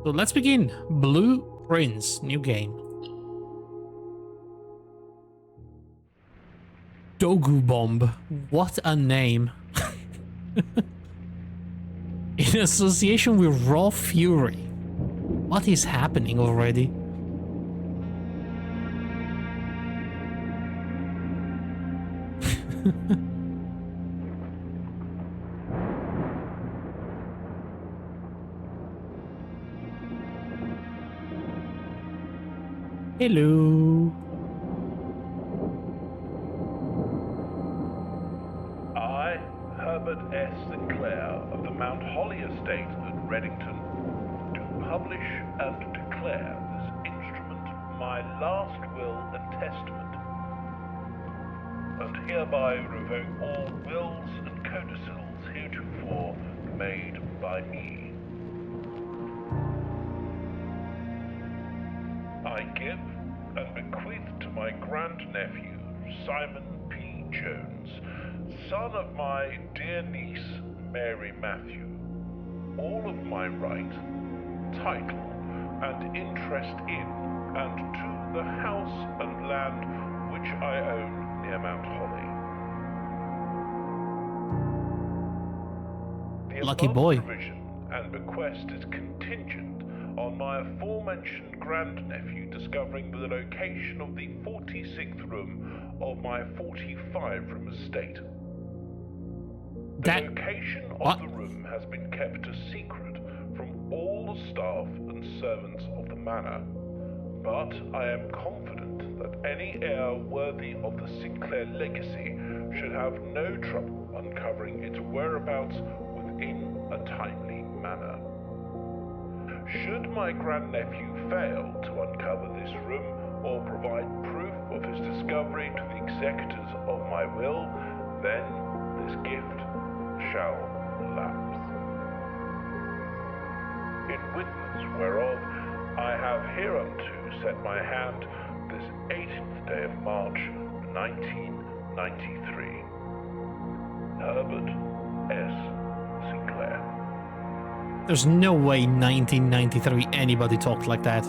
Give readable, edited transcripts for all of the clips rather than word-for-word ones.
So let's begin. Blue Prince, new game. Dogu Bomb. What a name. In association with Raw Fury. What is happening already? Hello. I, Herbert S. Sinclair of the Mount Holly Estate at Reddington, do publish and declare this instrument my last will and testament, and hereby revoke all wills and codicils heretofore made by me. I give and bequeath to my grandnephew, Simon P. Jones, son of my dear niece, Mary Matthew, all of my right, title, and interest in and to the house and land which I own near Mount Holly. The Lucky above boy. provision and bequest is contingent on my aforementioned grandnephew discovering the location of the 46th room of my 45-room estate. The location of the room has been kept a secret from all the staff and servants of the manor, but I am confident that any heir worthy of the Sinclair legacy should have no trouble uncovering its whereabouts within a timely manner. Should my grandnephew fail to uncover this room or provide proof of his discovery to the executors of my will, then this gift shall lapse. In witness whereof I have hereunto set my hand this 18th day of March, 1993. Herbert S. Sinclair. There's no way 1993 anybody talked like that.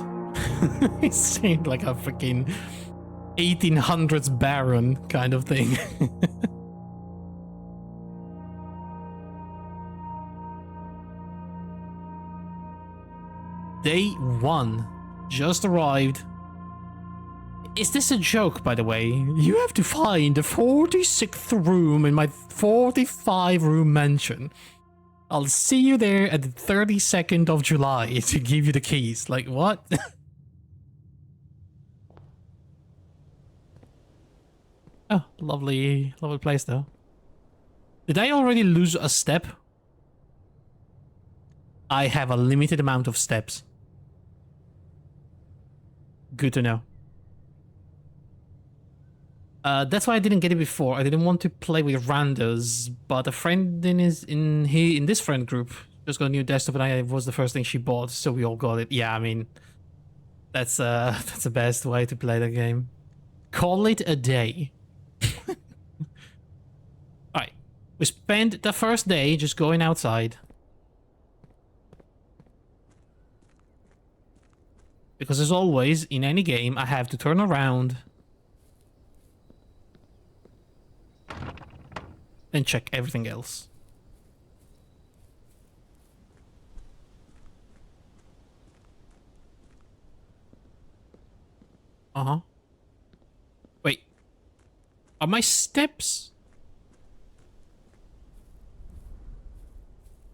It seemed like a freaking 1800s baron kind of thing. Day 1 just arrived. Is this a joke, by the way? You have to find the 46th room in my 45-room mansion. I'll see you there at the 32nd of July to give you the keys. Like, what? Oh, lovely, lovely place though. Did I already lose a step? I have a limited amount of steps. Good to know. That's why I didn't get it before. I didn't want to play with randos, but a friend in this friend group just got a new desktop, and I was the first thing she bought, so we all got it. Yeah, I mean, that's the best way to play the game. Call it a day. Alright, we spent the first day just going outside. Because as always, in any game, I have to turn around and check everything else. Uh-huh. Wait. Are my steps?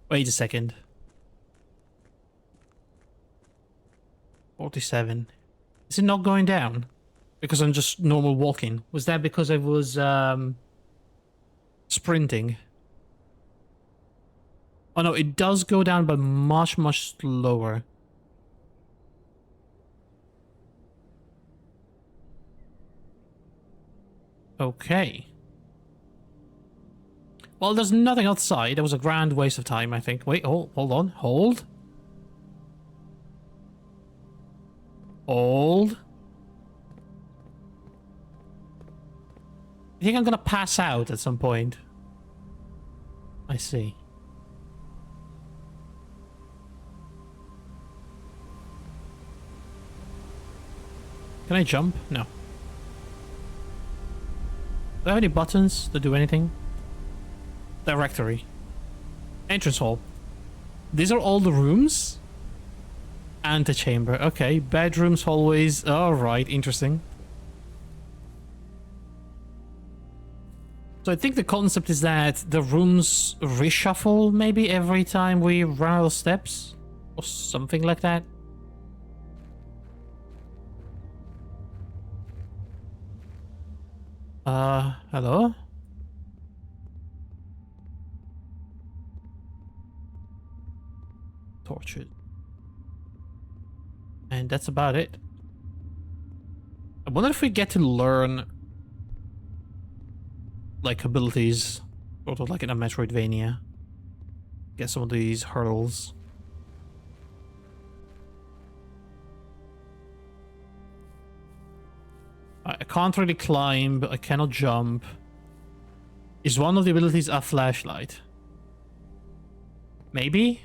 Wait a second. 47. Is it not going down? Because I'm just normal walking. Was that because I was, sprinting? Oh no, it does go down, but much, much slower. Okay. Well, there's nothing outside. That was a grand waste of time, I think. Wait, hold on. Hold. Hold. I think I'm gonna pass out at some point. I see. Can I jump? No. Do I have any buttons to do anything? Directory. Entrance hall. These are all the rooms? Antechamber. Okay. Bedrooms, hallways. Alright, interesting. So I think the concept is that the rooms reshuffle maybe every time we run out of steps? Or something like that? Hello? Tortured. And that's about it. I wonder if we get to learn like abilities, sort of like in a Metroidvania. Get some of these hurdles. I can't really climb, I cannot jump. Is one of the abilities a flashlight? Maybe?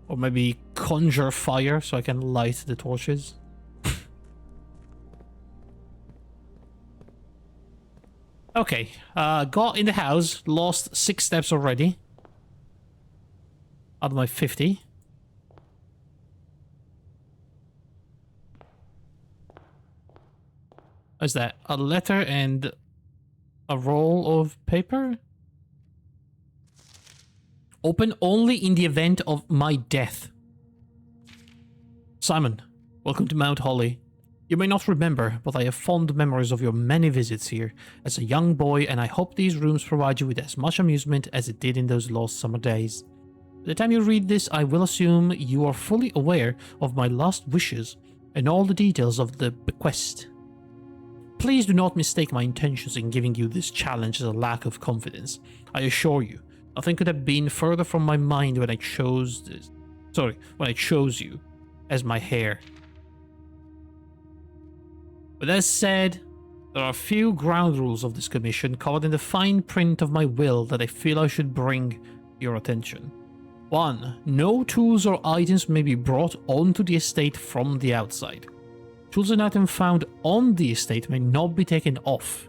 Or maybe conjure fire so I can light the torches. Okay, got in the house, lost 6 steps already. Out of my 50. What's that? A letter and a roll of paper? Open only in the event of my death. Simon, welcome to Mount Holly. You may not remember, but I have fond memories of your many visits here as a young boy, and I hope these rooms provide you with as much amusement as it did in those lost summer days. By the time you read this, I will assume you are fully aware of my last wishes and all the details of the bequest. Please do not mistake my intentions in giving you this challenge as a lack of confidence. I assure you, nothing could have been further from my mind when I chose this. When I chose you as my heir. With that said, there are a few ground rules of this commission covered in the fine print of my will that I feel I should bring your attention. 1. No tools or items may be brought onto the estate from the outside. Tools and items found on the estate may not be taken off.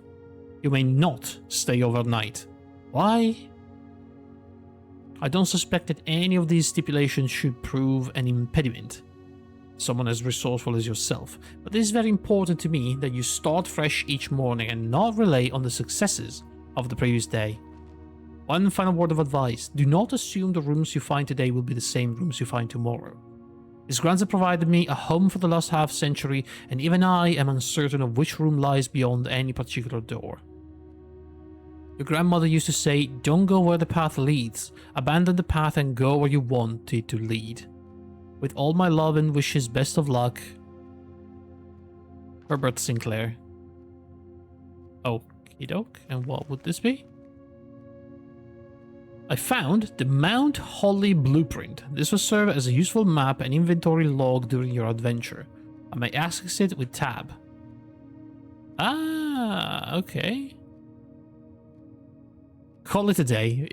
You may not stay overnight. Why? I don't suspect that any of these stipulations should prove an impediment. Someone as resourceful as yourself, but it is very important to me that you start fresh each morning and not rely on the successes of the previous day. One final word of advice, do not assume the rooms you find today will be the same rooms you find tomorrow. These grounds have provided me a home for the last half century, and even I am uncertain of which room lies beyond any particular door. Your grandmother used to say, don't go where the path leads, abandon the path and go where you want it to lead. With all my love and wishes, best of luck. Herbert Sinclair. Okie doke, and what would this be? I found the Mount Holly blueprint. This will serve as a useful map and inventory log during your adventure. I may access it with tab. Ah, okay. Call it a day.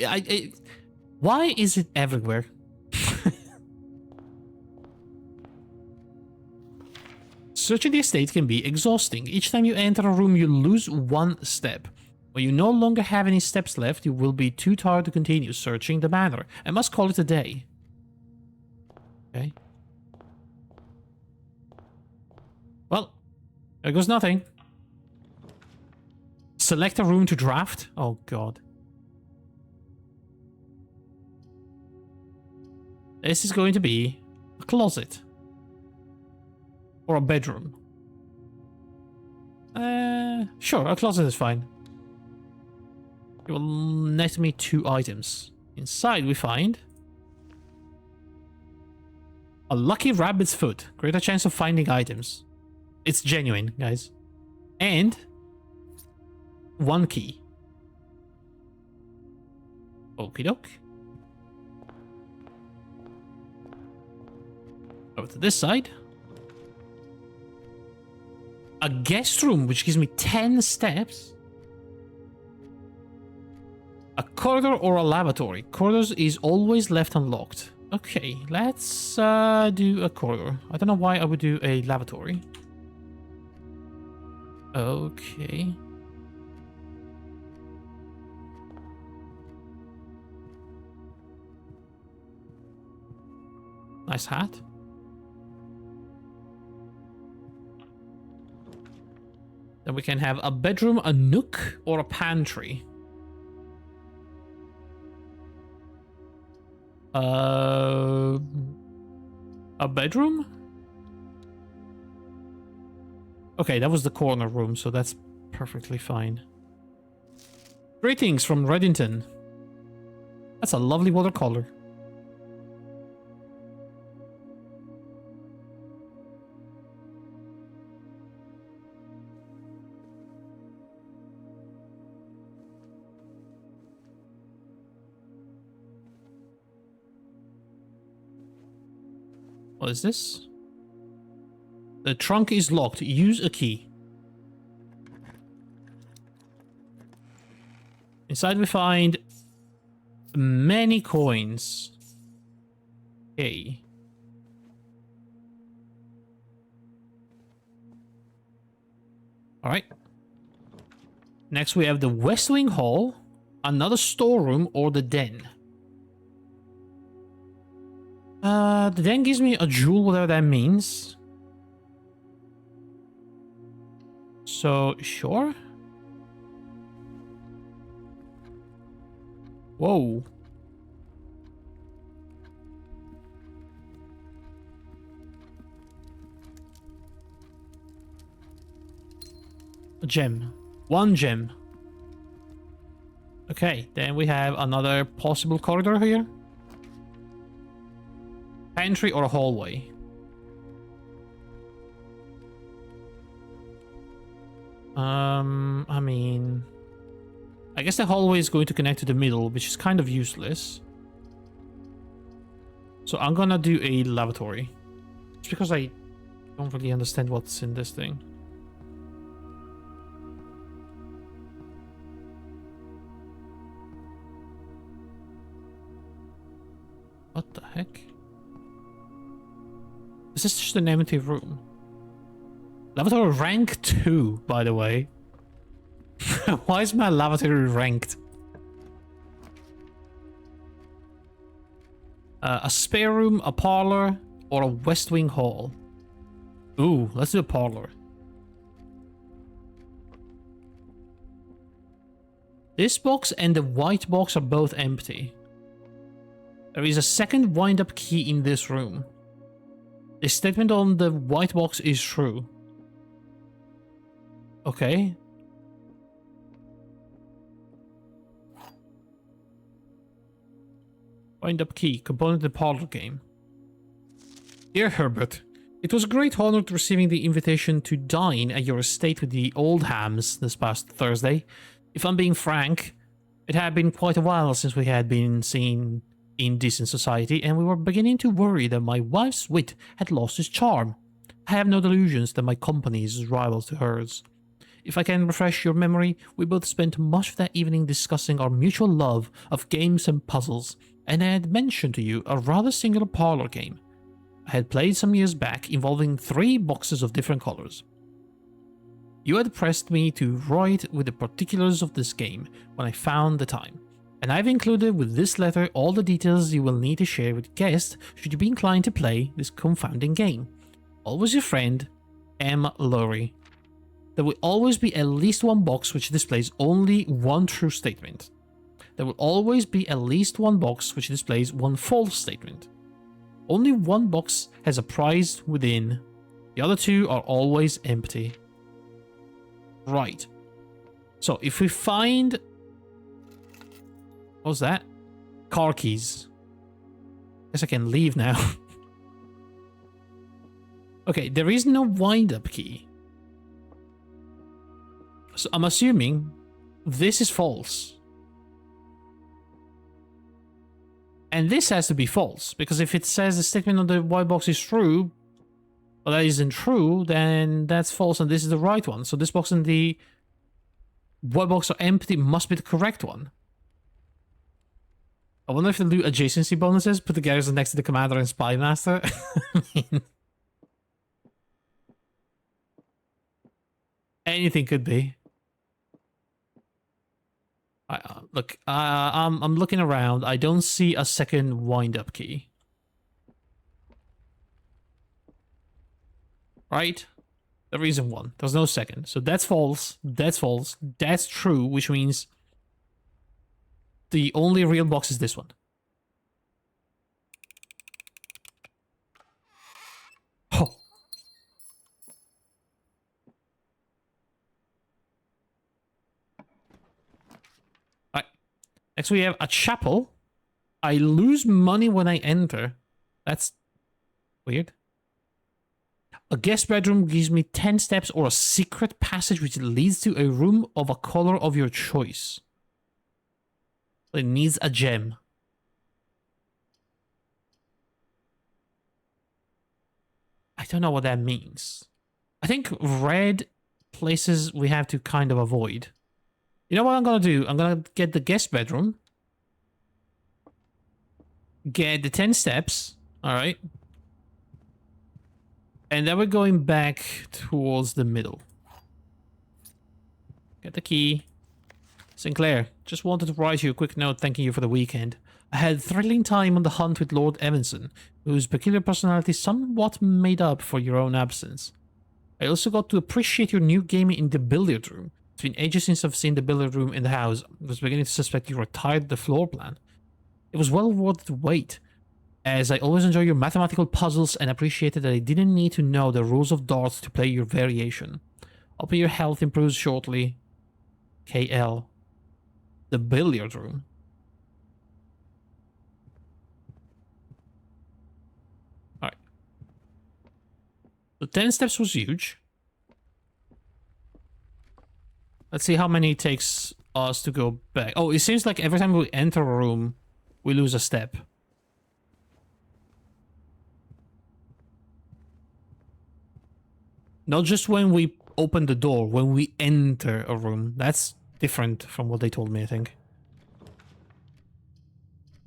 Why is it everywhere? Searching the estate can be exhausting. Each time you enter a room, you lose 1 step. When you no longer have any steps left, you will be too tired to continue searching the manor. I must call it a day. Okay. Well, there goes nothing. Select a room to draft. Oh, God. This is going to be a closet. Or a bedroom. Sure, a closet is fine. It will net me 2 items. Inside we find a lucky rabbit's foot. Greater chance of finding items. It's genuine, guys. And 1 key. Okie doke. Over to this side. A guest room, which gives me 10 steps. A corridor or a lavatory? Corridors is always left unlocked. Okay, let's do a corridor. I don't know why I would do a lavatory. Okay. Nice hat. Then we can have a bedroom, a nook, or a pantry. A bedroom? Okay, that was the corner room, so that's perfectly fine. Greetings from Reddington. That's a lovely watercolor. What is this? The trunk is locked. Use a key. Inside we find many coins. Okay. Alright. Next we have the West Wing Hall, another storeroom, or the den. The den gives me a jewel, whatever that means. So, sure. Whoa. A gem. One gem. Okay, then we have another possible corridor here. Pantry or a hallway? I mean... I guess the hallway is going to connect to the middle, which is kind of useless. So I'm gonna do a lavatory. It's because I don't really understand what's in this thing. What the heck? This is just an empty room. Lavatory rank 2, by the way. Why is my lavatory ranked? A spare room, a parlor, or a West Wing Hall? Ooh, let's do a parlor. This box and the white box are both empty. There is a second wind-up key in this room. The statement on the white box is true. Okay. Wind-up key, component of the parlor game. Dear Herbert, it was a great honor receiving the invitation to dine at your estate with the Oldhams this past Thursday. If I'm being frank, it had been quite a while since we had been seen in decent society, and we were beginning to worry that my wife's wit had lost its charm. I have no delusions that my company is rival to hers. If I can refresh your memory, we both spent much of that evening discussing our mutual love of games and puzzles, and I had mentioned to you a rather singular parlor game I had played some years back involving 3 boxes of different colors. You had pressed me to write with the particulars of this game when I found the time, and I've included with this letter all the details you will need to share with guests should you be inclined to play this confounding game. Always your friend, M. Lowry. There will always be at least one box which displays only one true statement. There will always be at least one box which displays one false statement. Only one box has a prize within. The other 2 are always empty. Right. So if we find... What's that? Car keys. Guess I can leave now. Okay, there is no wind-up key. So I'm assuming this is false. And this has to be false, because if it says the statement on the white box is true, but that isn't true, then that's false and this is the right one. So this box and the white box are empty must be the correct one. I wonder if they'll do adjacency bonuses, put the garrison next to the commander and spy master. I mean, anything could be. Look, I'm looking around. I don't see a second wind-up key. Right? There isn't one. There's no second. So that's false. That's false. That's true, which means the only real box is this one. Oh. Right. Next we have a chapel. I lose money when I enter. That's weird. A guest bedroom gives me 10 steps or a secret passage which leads to a room of a color of your choice. It needs a gem. I don't know what that means. I think red places we have to kind of avoid. You know what I'm gonna do? I'm gonna get the guest bedroom. Get the 10 steps. Alright. And then we're going back towards the middle. Get the key. Sinclair, just wanted to write you a quick note thanking you for the weekend. I had a thrilling time on the hunt with Lord Evanson, whose peculiar personality somewhat made up for your own absence. I also got to appreciate your new gaming in the billiard room. It's been ages since I've seen the billiard room in the house. I was beginning to suspect you retired the floor plan. It was well worth the wait, as I always enjoy your mathematical puzzles and appreciated that I didn't need to know the rules of darts to play your variation. Hope your health improves shortly. KL. The billiard room. Alright. So 10 steps was huge. Let's see how many it takes us to go back. Oh, it seems like every time we enter a room, we lose a step. Not just when we open the door, when we enter a room. That's different from what they told me, I think.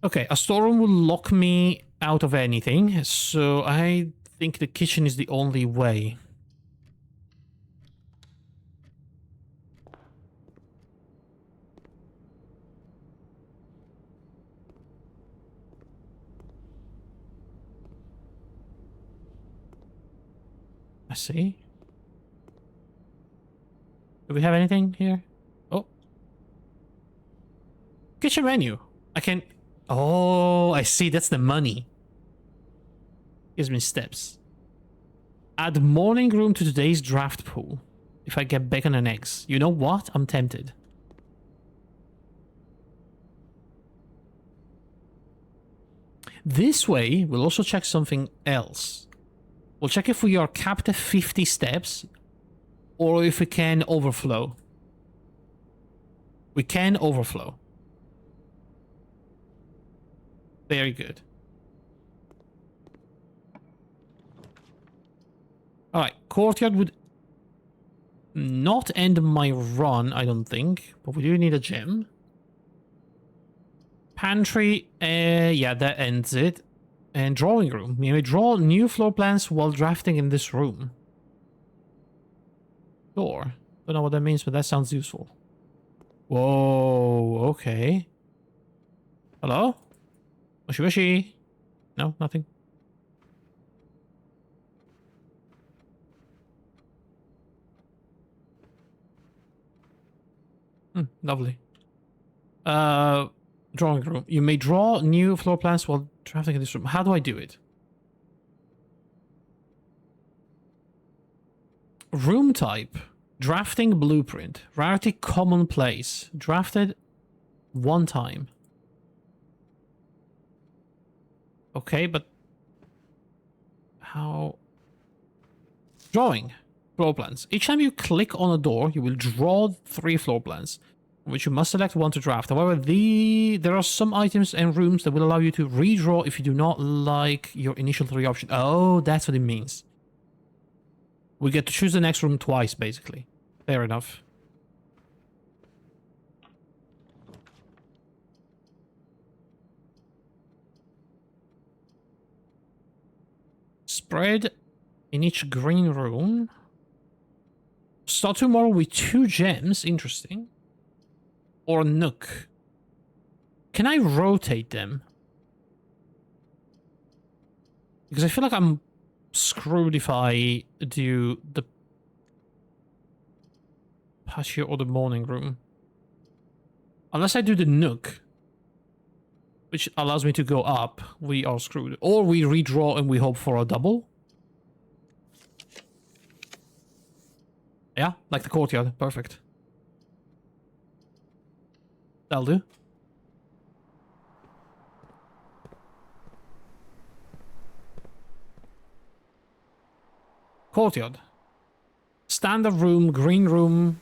Okay, a storeroom will lock me out of anything, so I think the kitchen is the only way. I see. Do we have anything here? Oh. Kitchen menu. I can... Oh, I see. That's the money. Gives me steps. Add morning room to today's draft pool. If I get bacon and eggs. You know what? I'm tempted. This way, we'll also check something else. We'll check if we are capped at 50 steps or if we can overflow. We can overflow. Very good. Alright, courtyard would not end my run, I don't think, but we do need a gem. Pantry, yeah, that ends it. And drawing room. You may draw new floor plans while drafting in this room. Sure. Don't know what that means, but that sounds useful. Whoa, okay. Hello? Wishy wishy. No, nothing. Lovely. Drawing room. You may draw new floor plans while drafting in this room. How do I do it? Room type. Drafting blueprint. Rarity commonplace. Drafted one time. Okay, but how? Drawing floor plans. Each time you click on a door, you will draw 3 floor plans, which you must select one to draft. However, there are some items and rooms that will allow you to redraw if you do not like your initial 3 options. Oh, that's what it means. We get to choose the next room twice, basically. Fair enough. Spread in each green room. Start tomorrow with 2 gems. Interesting. Or a nook. Can I rotate them? Because I feel like I'm screwed if I do the patio or the morning room. Unless I do the nook, which allows me to go up, we are screwed. Or we redraw and we hope for a double. Yeah, like the courtyard. Perfect. That'll do. Courtyard. Standard room, green room.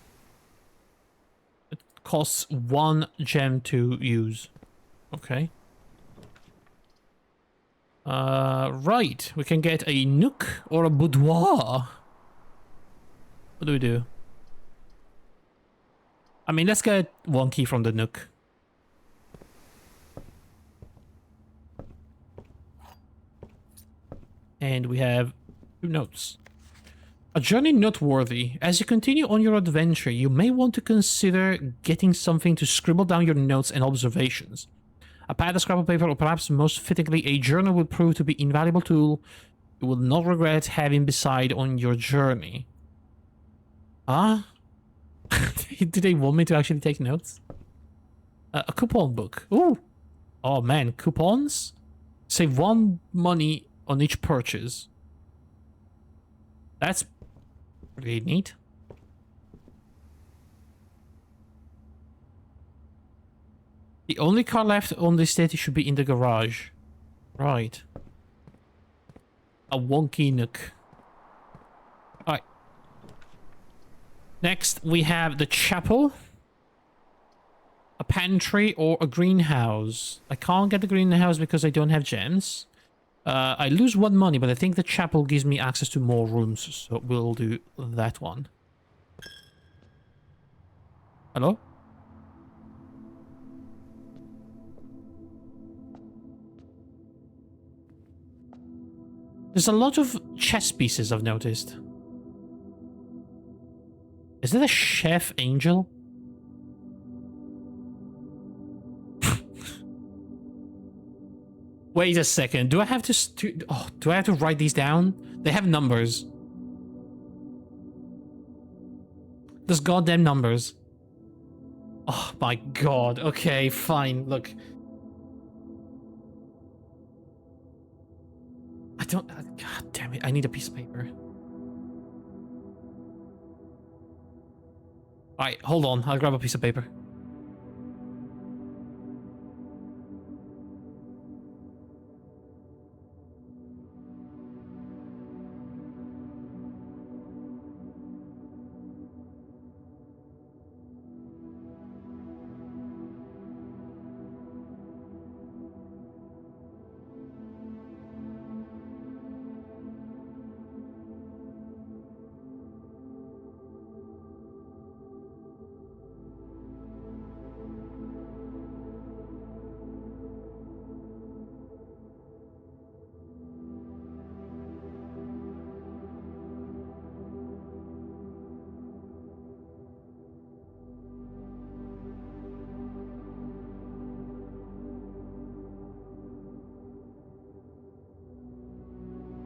It costs 1 gem to use. Okay. Right. We can get a nook or a boudoir. What do we do? I mean, let's get 1 key from the nook. And we have 2 notes. A journey noteworthy. As you continue on your adventure, you may want to consider getting something to scribble down your notes and observations. A pad, a scrap of paper, or perhaps most fittingly, a journal will prove to be an invaluable tool you will not regret having beside on your journey. Ah? Do they want me to actually take notes? A coupon book. Ooh. Oh man, coupons? Save 1 money on each purchase. That's really neat. The only car left on this state should be in the garage. Right. A wonky nook. Alright. Next, we have the chapel. A pantry or a greenhouse. I can't get the greenhouse because I don't have gems. I lose 1 money, but I think the chapel gives me access to more rooms, so we'll do that one. Hello? There's a lot of chess pieces I've noticed. Is that a chef angel? Wait a second. Do I have to do I have to write these down? They have numbers. There's goddamn numbers. Oh my god. Okay, fine. Look. I don't... God damn it. I need a piece of paper. Alright, hold on. I'll grab a piece of paper.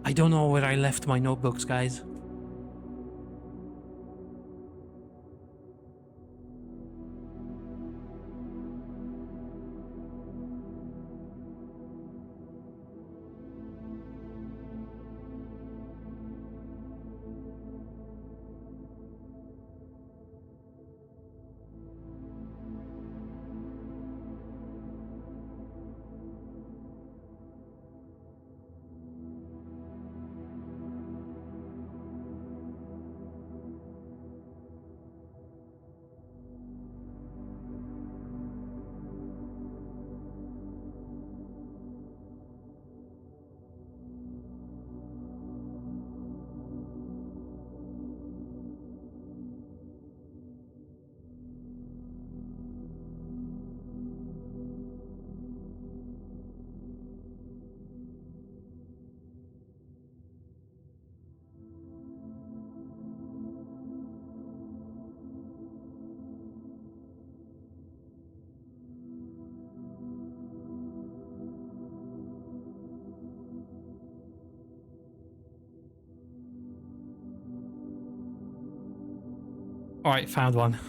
I don't know where I left my notebooks, guys. Alright, found one.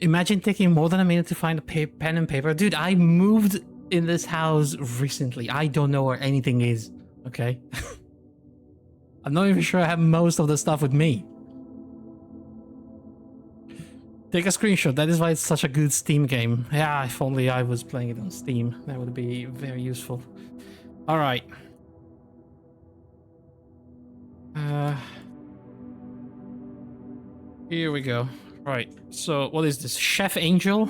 Imagine taking more than a minute to find a pen and paper. Dude, I moved in this house recently. I don't know where anything is, okay? I'm not even sure I have most of the stuff with me. Take a screenshot. That is why it's such a good Steam game. Yeah, if only I was playing it on Steam. That would be very useful. Alright. Here we go. Right, so what is this? Chef Angel?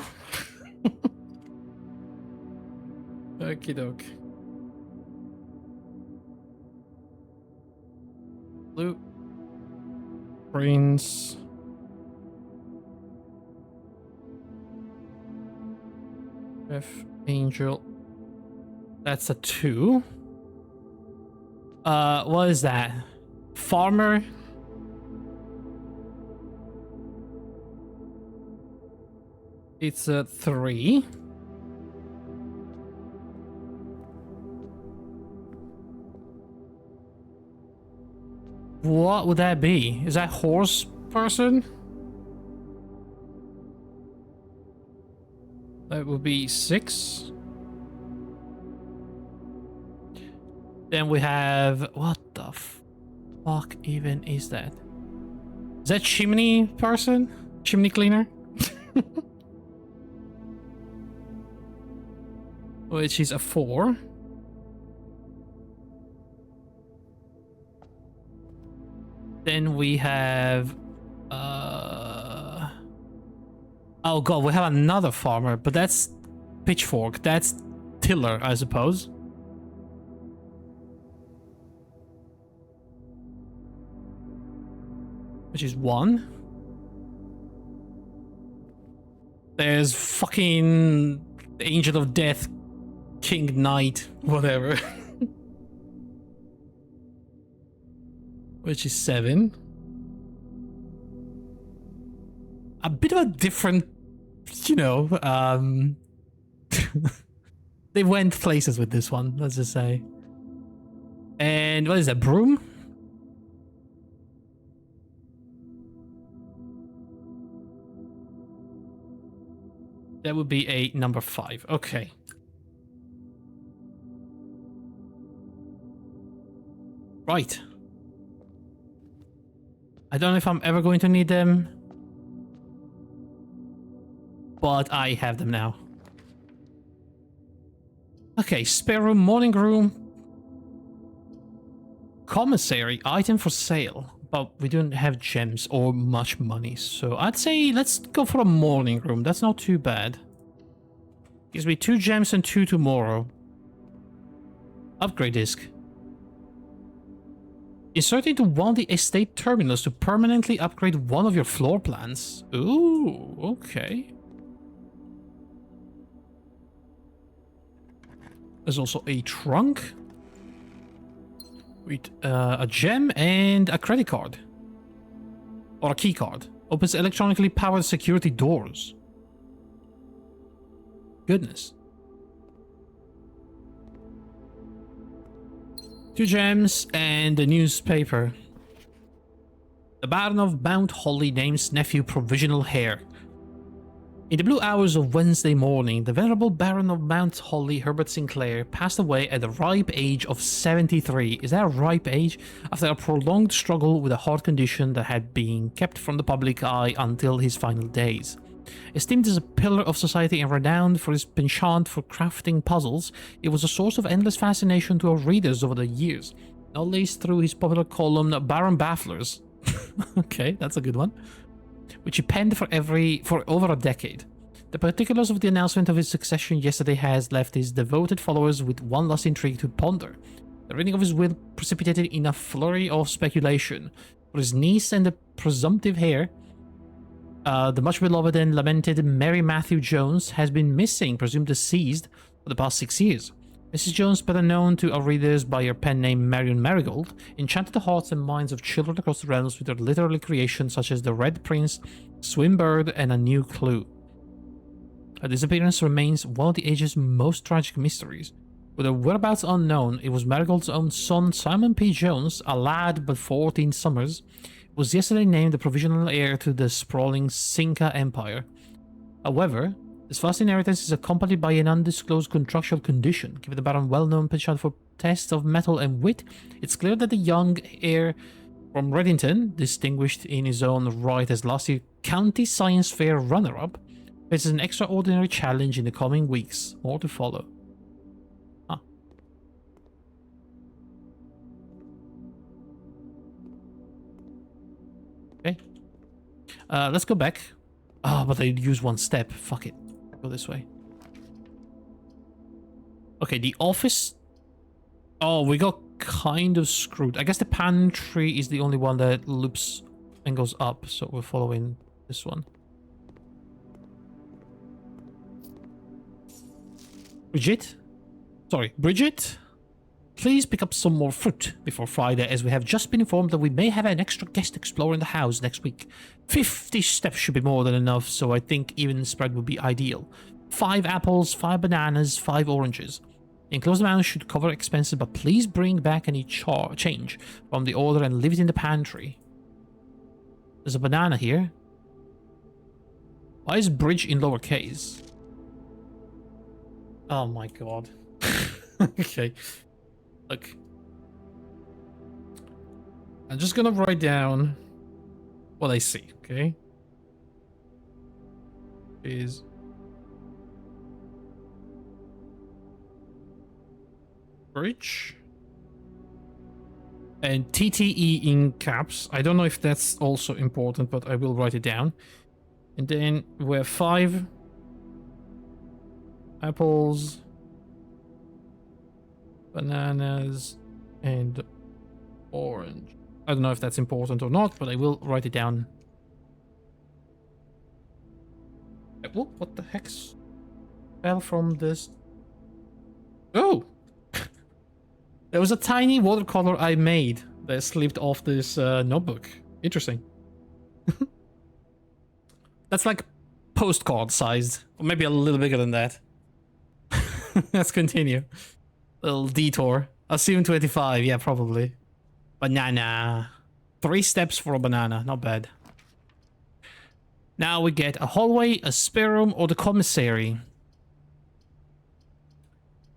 Okie doke. Blue. Prince. Chef Angel. That's a 2. What is that? Farmer? It's a 3. What would that be? Is that horse person? That would be 6. Then we have... What the fuck even is that? Is that chimney person? Chimney cleaner? Which is a 4. Then we have... Oh god, we have another farmer, but that's pitchfork. That's tiller, I suppose. Which is 1. There's fucking Angel of Death, King Knight, whatever. Which is 7. A bit of a different, you know, they went places with this one, let's just say. And what is that, broom? That would be a number 5. Okay. Right. I don't know if I'm ever going to need them, but I have them now. Okay, spare room, morning room. Commissary, item for sale. But we don't have gems or much money, so I'd say let's go for a morning room. That's not too bad. Gives me 2 gems and 2 tomorrow. Upgrade disc. Insert into one of the estate terminals to permanently upgrade one of your floor plans. Ooh, okay. There's also a trunk. With a gem and a credit card. Or a key card. Opens electronically powered security doors. Goodness. 2 gems and a newspaper. The Baron of Mount Holly names nephew provisional heir. In the blue hours of Wednesday morning, the venerable Baron of Mount Holly, Herbert Sinclair, passed away at the ripe age of 73. Is that a ripe age? After a prolonged struggle with a heart condition that had been kept from the public eye until his final days. Esteemed as a pillar of society and renowned for his penchant for crafting puzzles, it was a source of endless fascination to our readers over the years, not least through his popular column Baron Bafflers. Okay, that's a good one. Which he penned for over a decade. The particulars of the announcement of his succession yesterday has left his devoted followers with one last intrigue to ponder. The reading of his will precipitated in a flurry of speculation. For his niece and the presumptive heir, the much beloved and lamented Mary Matthew Jones has been missing, presumed deceased, for the past 6 years. Mrs. Jones, better known to our readers by her pen name Marion Marigold, enchanted the hearts and minds of children across the realms with her literary creations such as The Red Prince, Swimbird, and A New Clue. Her disappearance remains one of the age's most tragic mysteries. With her whereabouts unknown, it was Marigold's own son Simon P. Jones, a lad but 14 summers, was yesterday named the provisional heir to the sprawling Cinca Empire. However, this vast inheritance is accompanied by an undisclosed contractual condition. Given the Baron well-known penchant for tests of mettle and wit, it's clear that the young heir from Reddington, distinguished in his own right as last year's County Science Fair runner-up, faces an extraordinary challenge in the coming weeks. More to follow. Huh. Okay. Let's go back. Oh, but I use one step. Fuck it. Go this way. Okay, the office. Oh, we got kind of screwed. I guess the pantry is the only one that loops and goes up, so we're following this one. Bridget? Please pick up some more fruit before Friday, as we have just been informed that we may have an extra guest exploring the house next week. 50 steps should be more than enough, so I think even spread would be ideal. 5 apples, 5 bananas, 5 oranges. The enclosed amount should cover expenses, but please bring back any change from the order and leave it in the pantry. There's a banana here. Why is bridge in lowercase? Oh my god. Okay. Look. I'm just gonna write down what I see, okay? Is bridge and TTE in caps. I don't know if that's also important, but I will write it down. And then we have 5 apples, bananas, and orange. I don't know if that's important or not, but I will write it down. Oh, what the heck fell from this? Oh! There was a tiny watercolor I made that slipped off this notebook. Interesting. That's like postcard sized, or maybe a little bigger than that. Let's continue. Little detour. Assume 25, yeah, probably. Banana. 3 steps for a banana, not bad. Now we get a hallway, a spare room, or the commissary.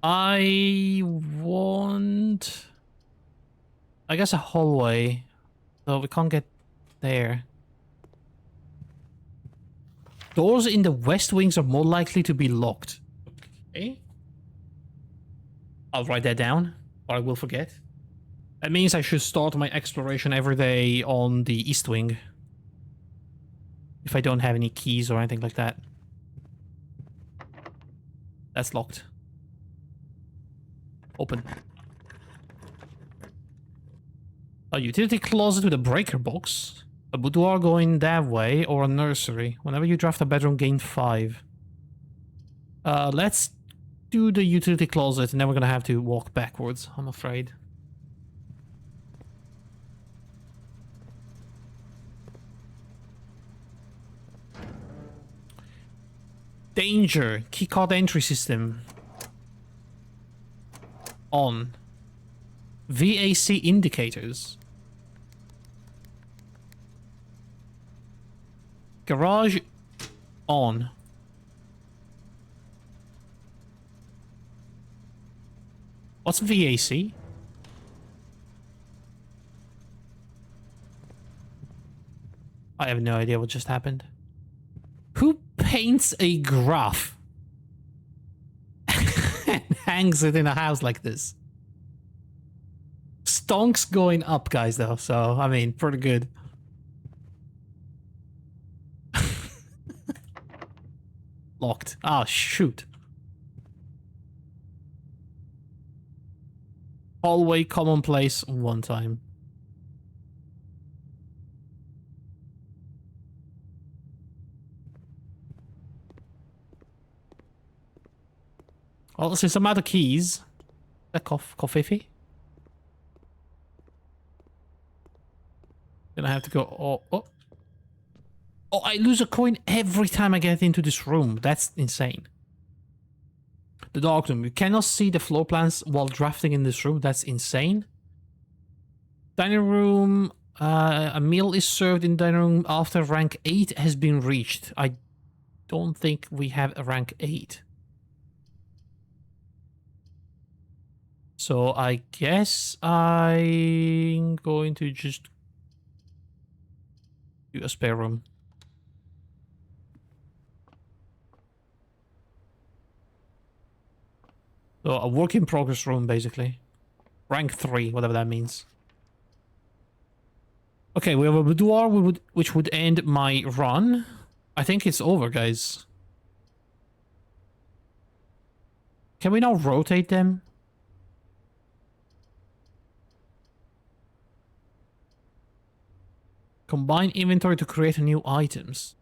I want... I guess a hallway. So we can't get there. Doors in the west wings are more likely to be locked. Okay. I'll write that down, or I will forget. That means I should start my exploration every day on the east wing. If I don't have any keys or anything like that. That's locked. Open. A utility closet with a breaker box. A boudoir going that way, or a nursery. Whenever you draft a bedroom, gain 5. Let's do the utility closet, and then we're gonna have to walk backwards, I'm afraid. Danger. Keycard entry system. On. VAC indicators. Garage on. What's VAC? I have no idea what just happened. Who paints a graph and hangs it in a house like this? Stonks going up, guys, though, so, I mean, pretty good. Locked. Ah, shoot. Hallway commonplace one time. Oh, let's see some other keys. A coffee. Then I have to go. Oh, I lose a coin every time I get into this room. That's insane. The dark room. You cannot see the floor plans while drafting in this room. That's insane. Dining room. A meal is served in dining room after rank 8 has been reached. I don't think we have a rank 8. So I guess I'm going to just do a spare room. So a work in progress room, basically. Rank 3, whatever that means. Okay, we have a boudoir which would end my run. I think it's over, guys. Can we now rotate them? Combine inventory to create new items.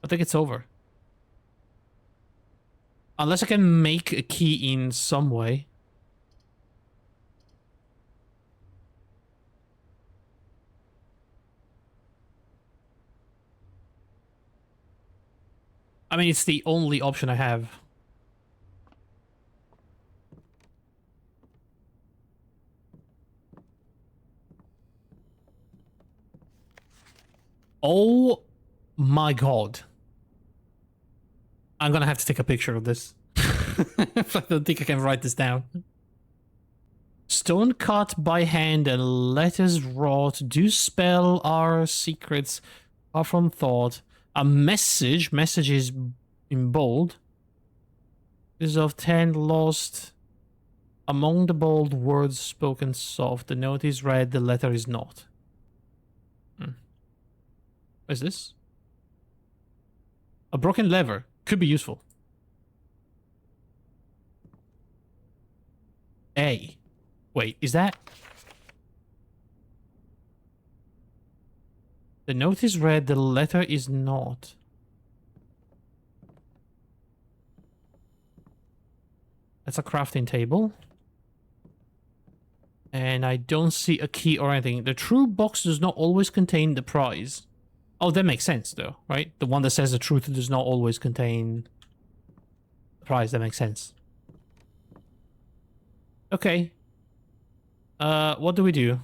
I think it's over. Unless I can make a key in some way. I mean, it's the only option I have. Oh my god. I'm gonna have to take a picture of this. I don't think I can write this down. Stone cut by hand and letters wrought do spell our secrets far from thought. A message is in bold. Is of 10 lost. Among the bold words spoken soft. The note is read, the letter is not. What is this? A broken lever. Could be useful. A. Wait, is that... The note is read, the letter is not. That's a crafting table. And I don't see a key or anything. The true box does not always contain the prize. Oh, that makes sense, though, right? The one that says the truth does not always contain the prize. That makes sense. Okay. What do we do?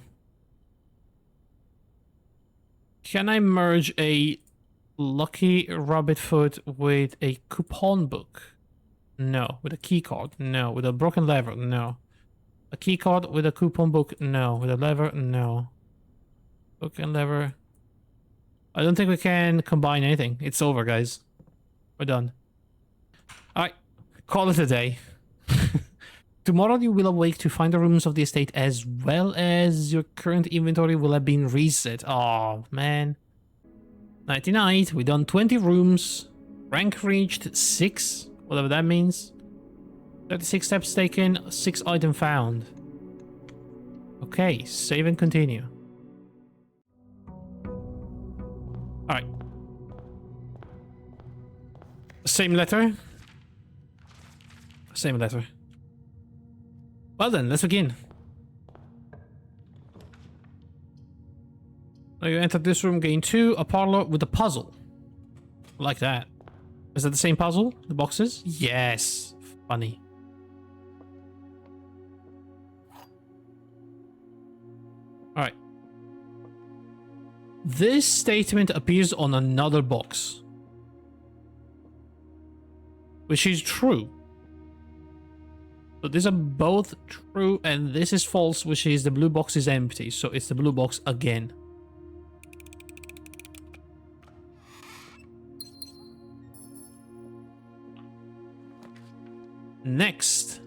Can I merge a lucky rabbit foot with a coupon book? No. With a key card? No. With a broken lever? No. A key card with a coupon book? No. With a lever? No. Book and lever. I don't think we can combine anything. It's over, guys. We're done. Alright. Call it a day. Tomorrow you will awake to find the rooms of the estate as well as your current inventory will have been reset. Oh, man. Nighty night. We done 20 rooms. Rank reached 6. Whatever that means. 36 steps taken. 6 items found. Okay. Save and continue. Alright. Same letter. Same letter. Well then, let's begin. Now you enter this room, gain 2, a parlor with a puzzle. Like that. Is that the same puzzle? The boxes? Yes. Funny. Alright. This statement appears on another box. Which is true. So these are both true and this is false, which is the blue box is empty. So it's the blue box again. Next.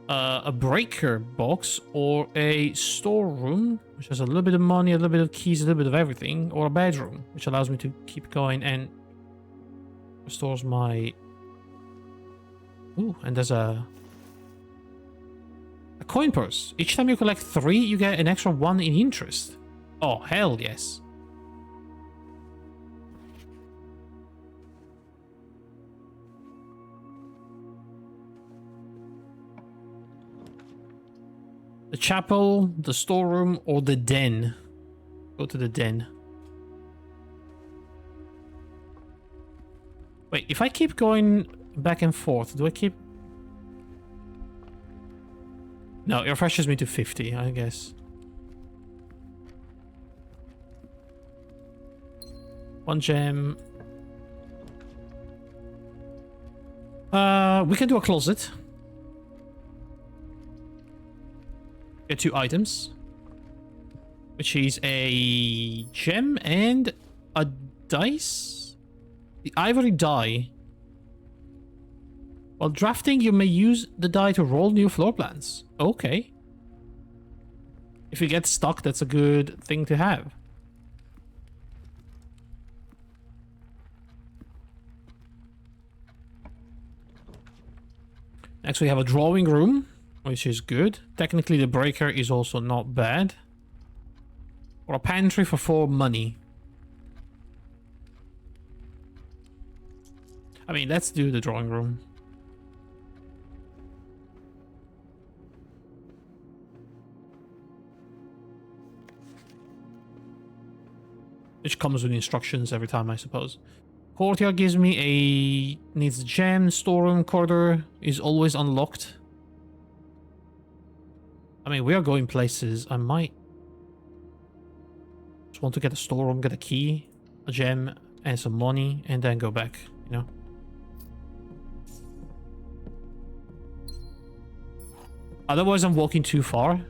A breaker box or a storeroom, which has a little bit of money, a little bit of keys, a little bit of everything. Or a bedroom, which allows me to keep going and restores my... Ooh, and there's a coin purse. Each time you collect 3, you get an extra 1 in interest. Oh, hell yes. The chapel, the storeroom, or the den. Go to the den. Wait, if I keep going back and forth, do I keep... No, it refreshes me to 50, I guess. One gem. We can do a closet. Get 2 items. Which is a gem and a dice? The ivory die. While drafting, you may use the die to roll new floor plans. Okay. If you get stuck, that's a good thing to have. Next, we have a drawing room, which is good. Technically, the breaker is also not bad. Or a pantry for 4 money. I mean, let's do the drawing room. Which comes with instructions every time, I suppose. Courtyard gives me a... needs a gem. Storeroom corridor is always unlocked. I mean, we are going places. I might... just want to get a storeroom, get a key, a gem, and some money, and then go back, you know? Otherwise, I'm walking too far.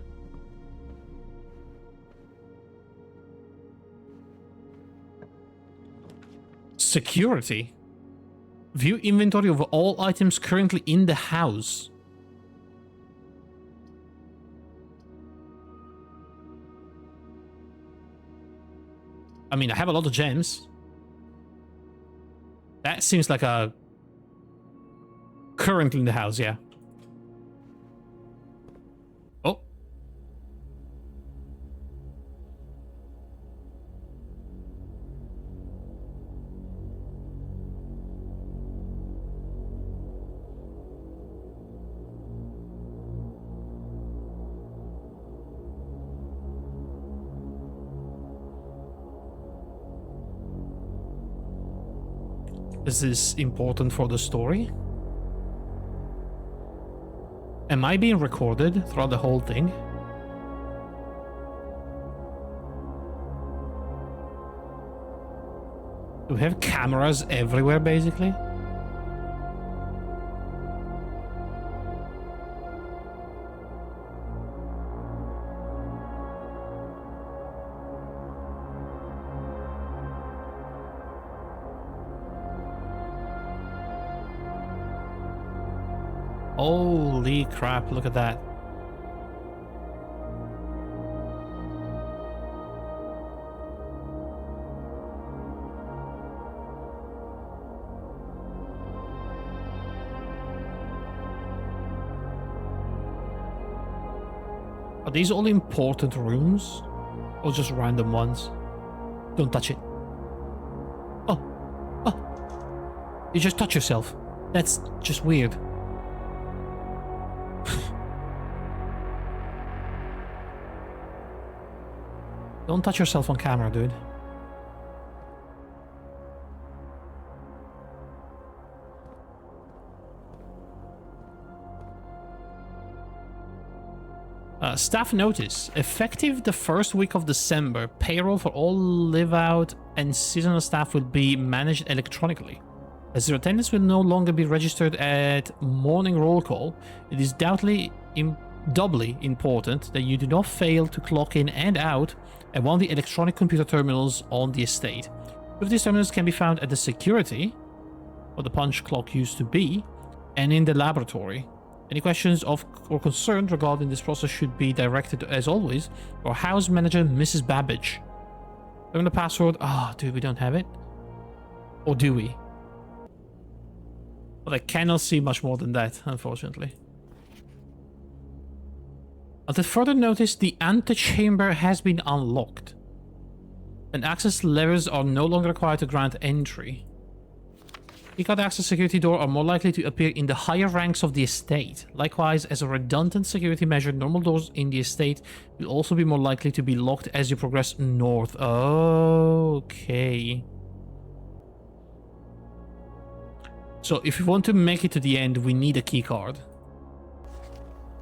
Security. View inventory of all items currently in the house. I mean, I have a lot of gems. That seems like a... currently in the house, yeah. Oh. Is this important for the story? Am I being recorded throughout the whole thing? Do we have cameras everywhere, basically? Holy crap, look at that. Are these all important rooms? Or just random ones? Don't touch it. Oh. Oh. You just touch yourself. That's just weird. Don't touch yourself on camera, dude. Staff notice. Effective the first week of December, payroll for all live-out and seasonal staff will be managed electronically. As your attendance will no longer be registered at morning roll call, it is doubly doubly important that you do not fail to clock in and out at one of the electronic computer terminals on the estate. Both of these terminals can be found at the security, where the punch clock used to be, and in the laboratory. Any questions or concerns regarding this process should be directed, as always, to our house manager, Mrs. Babbage. Learn the password. Ah, dude, we don't have it. Or do we? Well, I cannot see much more than that, unfortunately. Until further notice, the antechamber has been unlocked, and access levers are no longer required to grant entry. Keycard access security door are more likely to appear in the higher ranks of the estate. Likewise, as a redundant security measure, normal doors in the estate will also be more likely to be locked as you progress north. Okay. So if we want to make it to the end, we need a keycard.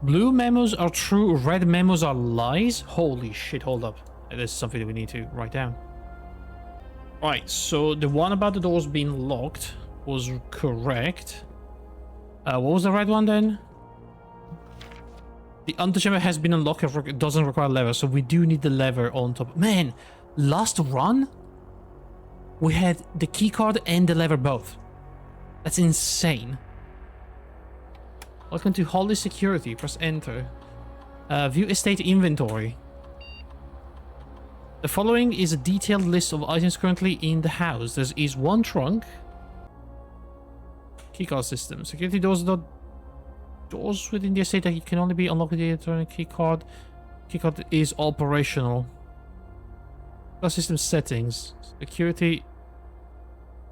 Blue memos are true, red memos are lies? Holy shit, hold up. This is something that we need to write down. Right, so the one about the doors being locked was correct. What was the red one then? The antechamber has been unlocked. It doesn't require lever, so we do need the lever on top. Man, last run, we had the keycard and the lever both. That's insane. Welcome to Holly Security. Press enter. View estate inventory. The following is a detailed list of items currently in the house. There is one trunk. Keycard system. Security doors within the estate that can only be unlocked with the electronic keycard. Keycard is operational. Keycard system settings. Security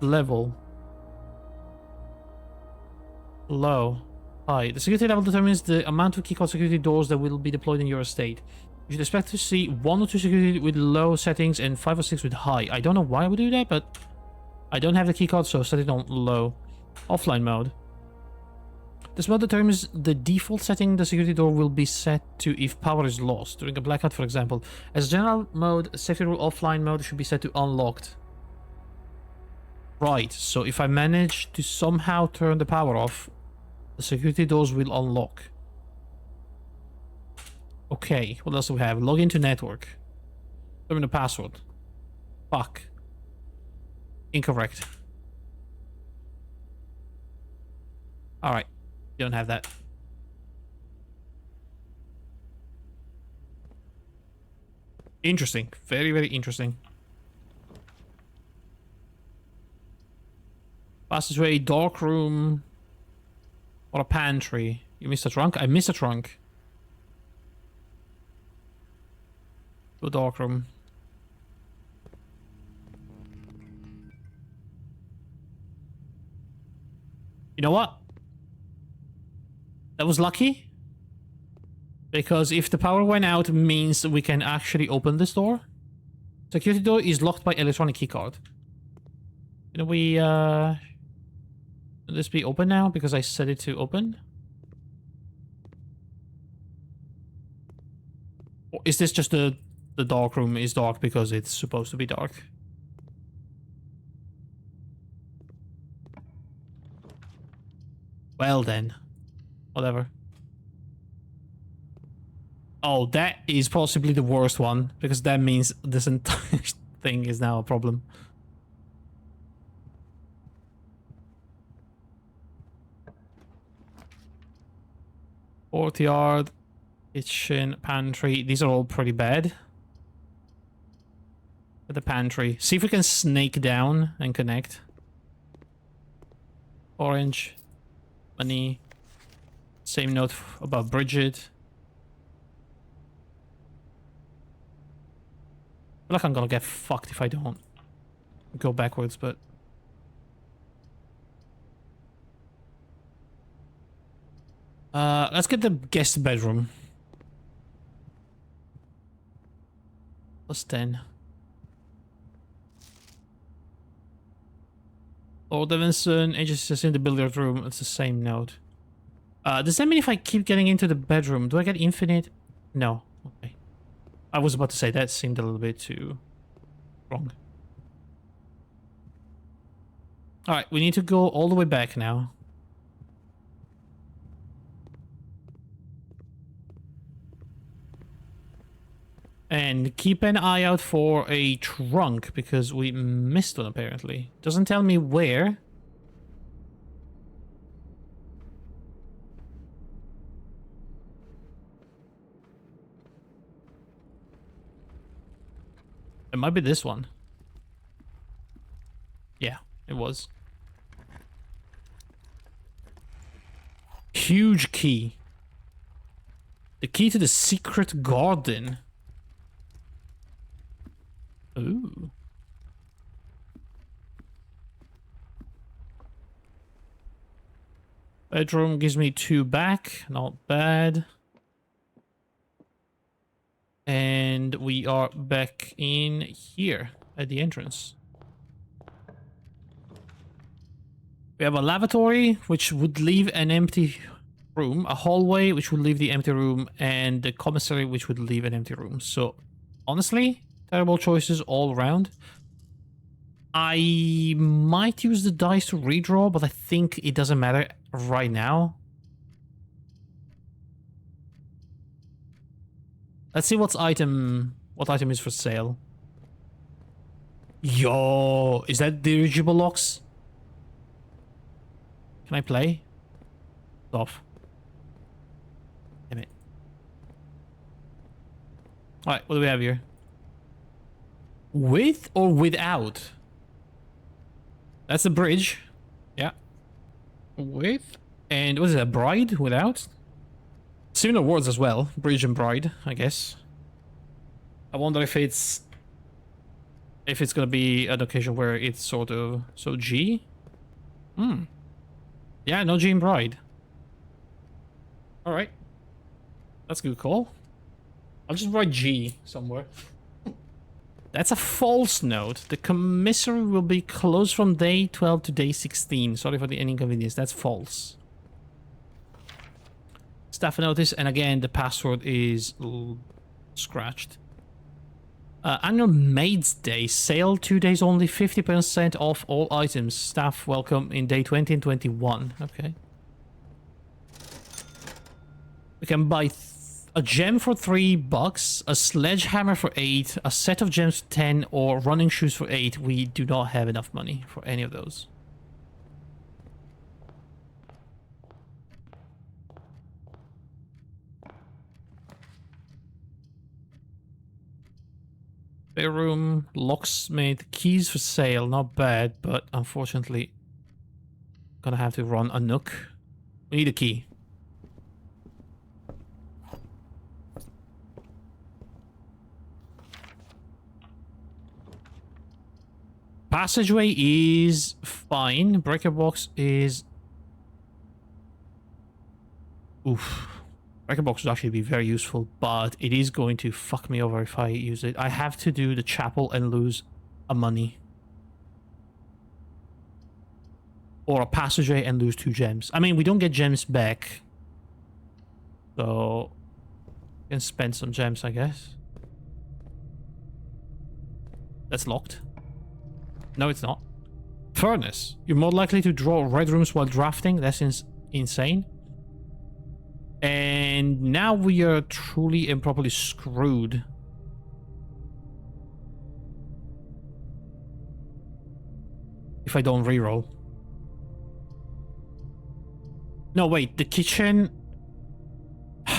level. Low. High. The security level determines the amount of keycard security doors that will be deployed in your estate. You should expect to see 1 or 2 security with low settings and 5 or 6 with high. I don't know why I would do that, but I don't have the keycard, so set it on low. Offline mode. This mode determines the default setting the security door will be set to if power is lost, during a blackout for example. As general mode, safety rule offline mode should be set to unlocked. Right, so if I manage to somehow turn the power off, the security doors will unlock. Okay, what else do we have? Log into network. Determine the password. Fuck. Incorrect. Alright, you don't have that. Interesting. Very, very interesting. Fastest way, dark room. Or a pantry. You missed a trunk? I missed a trunk. To a dark room. You know what? That was lucky. Because if the power went out, it means we can actually open this door. Security door is locked by electronic keycard. Can we, will this be open now? Because I set it to open. Or is this just the dark room is dark because it's supposed to be dark? Well then. Whatever. Oh, that is possibly the worst one, because that means this entire thing is now a problem. Courtyard, kitchen, pantry. These are all pretty bad. At the pantry. See if we can snake down and connect. Orange. Money. Same note about Bridget. I feel like I'm gonna get fucked if I don't go backwards, but... let's get the guest bedroom. Plus 10. Lord Evanson, agency is in the billiard room. It's the same note. Does that mean if I keep getting into the bedroom, do I get infinite? No. Okay. I was about to say that seemed a little bit too wrong. Alright, we need to go all the way back now. And keep an eye out for a trunk, because we missed one apparently. Doesn't tell me where. It might be this one. Yeah, it was. Huge key. The key to the secret garden. Ooh. Bedroom gives me 2 back. Not bad. And we are back in here at the entrance. We have a lavatory, which would leave an empty room, a hallway which would leave the empty room, and the commissary which would leave an empty room. So, honestly, terrible choices all around. I might use the dice to redraw, but I think it doesn't matter right now. Let's see what item is for sale. Yo, is that dirigible locks? Can I play? Off. Damn it. Alright, what do we have here? With or without? That's the bridge. Yeah. With. And what is that? Bride? Without? Similar words as well. Bridge and bride, I guess. I wonder if it's gonna be an occasion where it's sort of... So G? Hmm. Yeah, no G in bride. Alright. That's a good call. I'll just write G somewhere. That's a false note. The commissary will be closed from day 12 to day 16. Sorry for the inconvenience. That's false. Staff notice, and again, the password is scratched. Annual Maids Day. Sale 2 days only. 50% off all items. Staff welcome in day 20 and 21. Okay. We can buy a gem for $3, a sledgehammer for 8, a set of gems for 10, or running shoes for 8. We do not have enough money for any of those. Bedroom, locksmith, keys for sale. Not bad, but unfortunately, gonna have to run a nook. We need a key. Passageway is fine. Breaker box is... Oof. Breaker box would actually be very useful, but it is going to fuck me over if I use it. I have to do the chapel and lose a money. Or a passageway and lose 2 gems. I mean, we don't get gems back. So... we can spend some gems, I guess. That's locked. No, it's not. Furnace. You're more likely to draw red rooms while drafting. That's insane. And now we are truly and properly screwed. If I don't reroll. No, wait. The kitchen...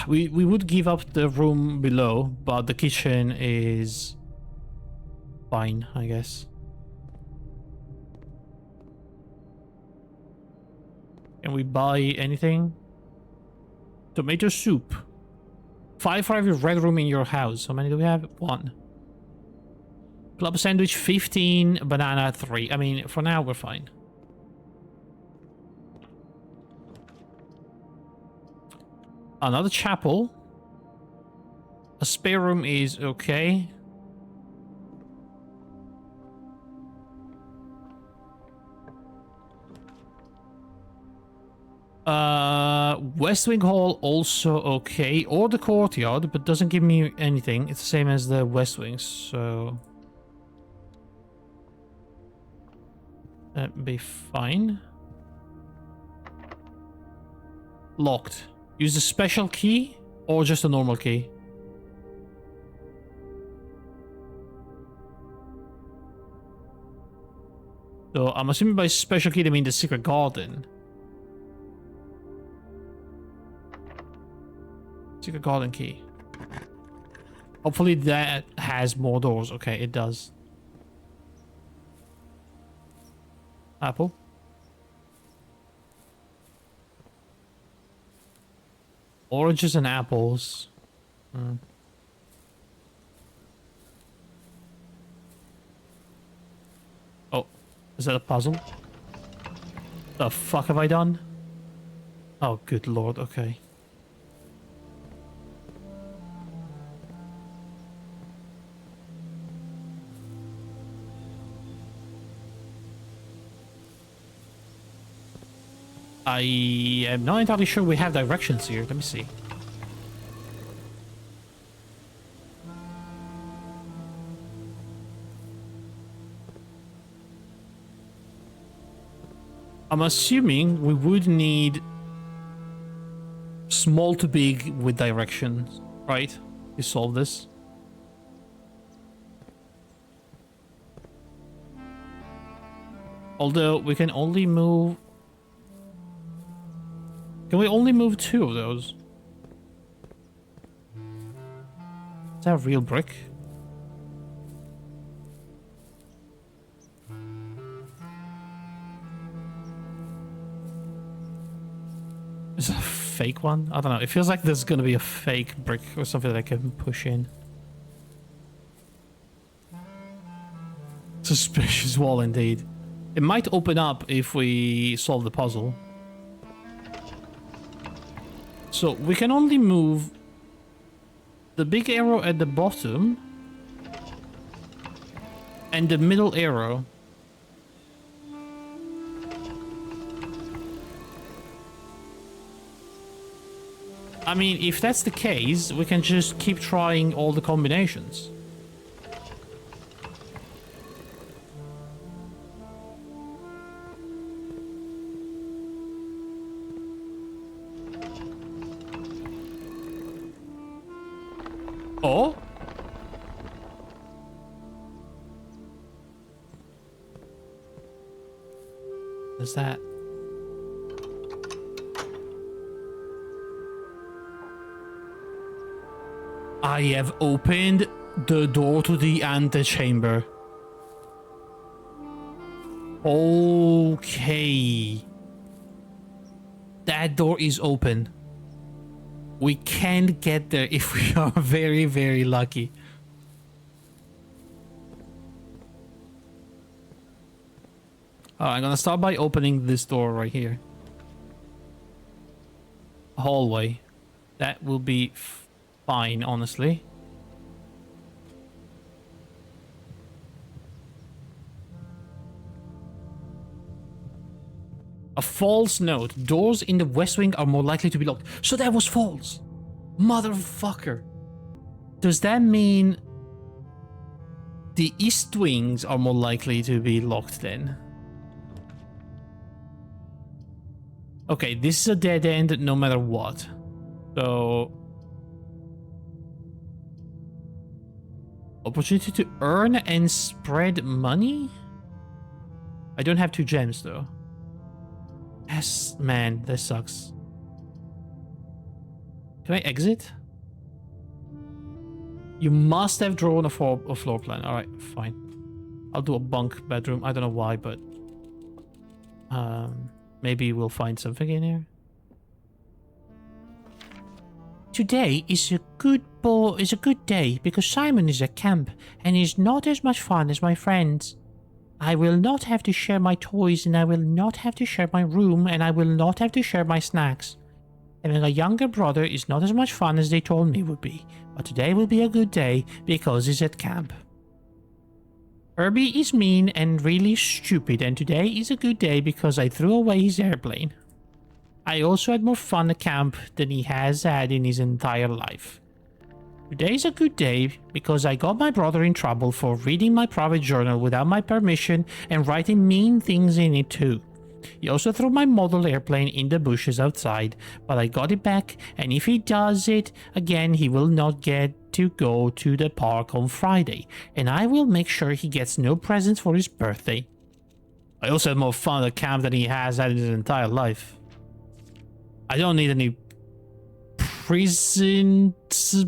We would give up the room below, but the kitchen is... fine, I guess. Can we buy anything? Tomato soup. 5 for every red room in your house. How many do we have? 1. Club sandwich, 15. Banana, 3. I mean, for now, we're fine. Another chapel. A spare room is okay. West Wing Hall also okay, or the courtyard, but doesn't give me anything. It's the same as the West Wings, so that'd be fine. Locked. Use a special key or just a normal key? So I'm assuming by special key they mean the secret garden. Secret garden key. Hopefully that has more doors. Okay, it does. Apple. Oranges and apples. Oh, is that a puzzle? The fuck have I done? Oh, good lord, okay. I am not entirely sure we have directions here. Let me see. I'm assuming we would need small to big with directions, right? To solve this. Although we can only move... Can we only move 2 of those? Is that a real brick? Is it a fake one? I don't know. It feels like there's gonna be a fake brick or something that I can push in. Suspicious wall indeed. It might open up if we solve the puzzle. So we can only move the big arrow at the bottom and the middle arrow. I mean, if that's the case, we can just keep trying all the combinations. Oh? What's that? I have opened the door to the antechamber. Okay. That door is open. We can't get there if we are very, very lucky. I'm gonna start by opening this door right here. Hallway. That will be fine, honestly. A false note. Doors in the west wing are more likely to be locked. So that was false. Motherfucker. Does that mean the east wings are more likely to be locked then? Okay, this is a dead end no matter what. So... opportunity to earn and spread money? I don't have 2 gems though. Yes, man, this sucks. Can I exit? You must have drawn a floor plan. Alright, fine. I'll do a bunk bedroom. I don't know why, but... maybe we'll find something in here. Today is a good day because Simon is at camp and is not as much fun as my friends. I will not have to share my toys and I will not have to share my room and I will not have to share my snacks. Having a younger brother is not as much fun as they told me it would be, but today will be a good day because he's at camp. Herbie is mean and really stupid and today is a good day because I threw away his airplane. I also had more fun at camp than he has had in his entire life. Today's a good day because I got my brother in trouble for reading my private journal without my permission and writing mean things in it too. He also threw my model airplane in the bushes outside, but I got it back, and if he does it again he will not get to go to the park on Friday, and I will make sure he gets no presents for his birthday. I also had more fun at camp than he has had in his entire life. I don't need any presents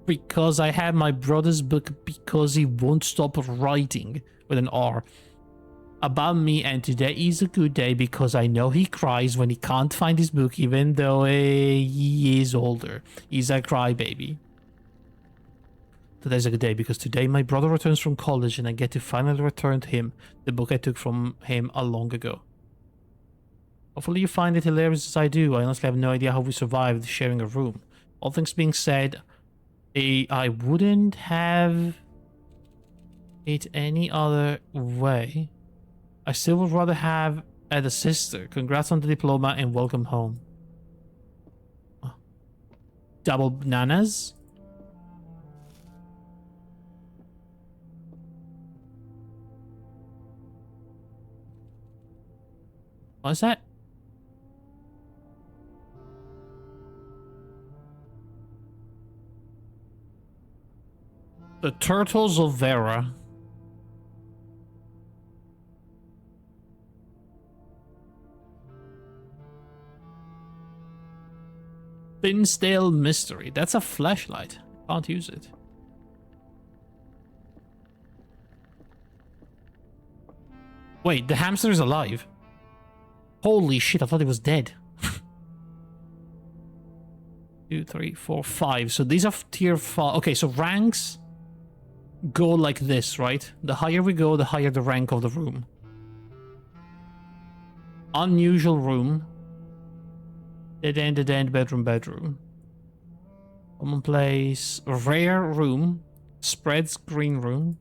because I have my brother's book because he won't stop writing with an R about me, and today is a good day because I know he cries when he can't find his book even though he is older. He's a crybaby. Today's a good day because today my brother returns from college and I get to finally return to him the book I took from him a long ago. Hopefully you find it hilarious as I do. I honestly have no idea how we survived sharing a room. All things being said, I wouldn't have it any other way. I still would rather have Add a sister. Congrats on the diploma and welcome home. Oh. Double bananas. What's that? The Turtles of Vera. Finsdale Mystery. That's a flashlight. Can't use it. Wait, the hamster is alive. Holy shit, I thought it was dead. 2, 3, 4, 5. So these are tier 5. Okay, so ranks go like this, right? The higher we go, the higher the rank of the room. Unusual room. Dead end, bedroom. Commonplace, rare room. Spreads, green room.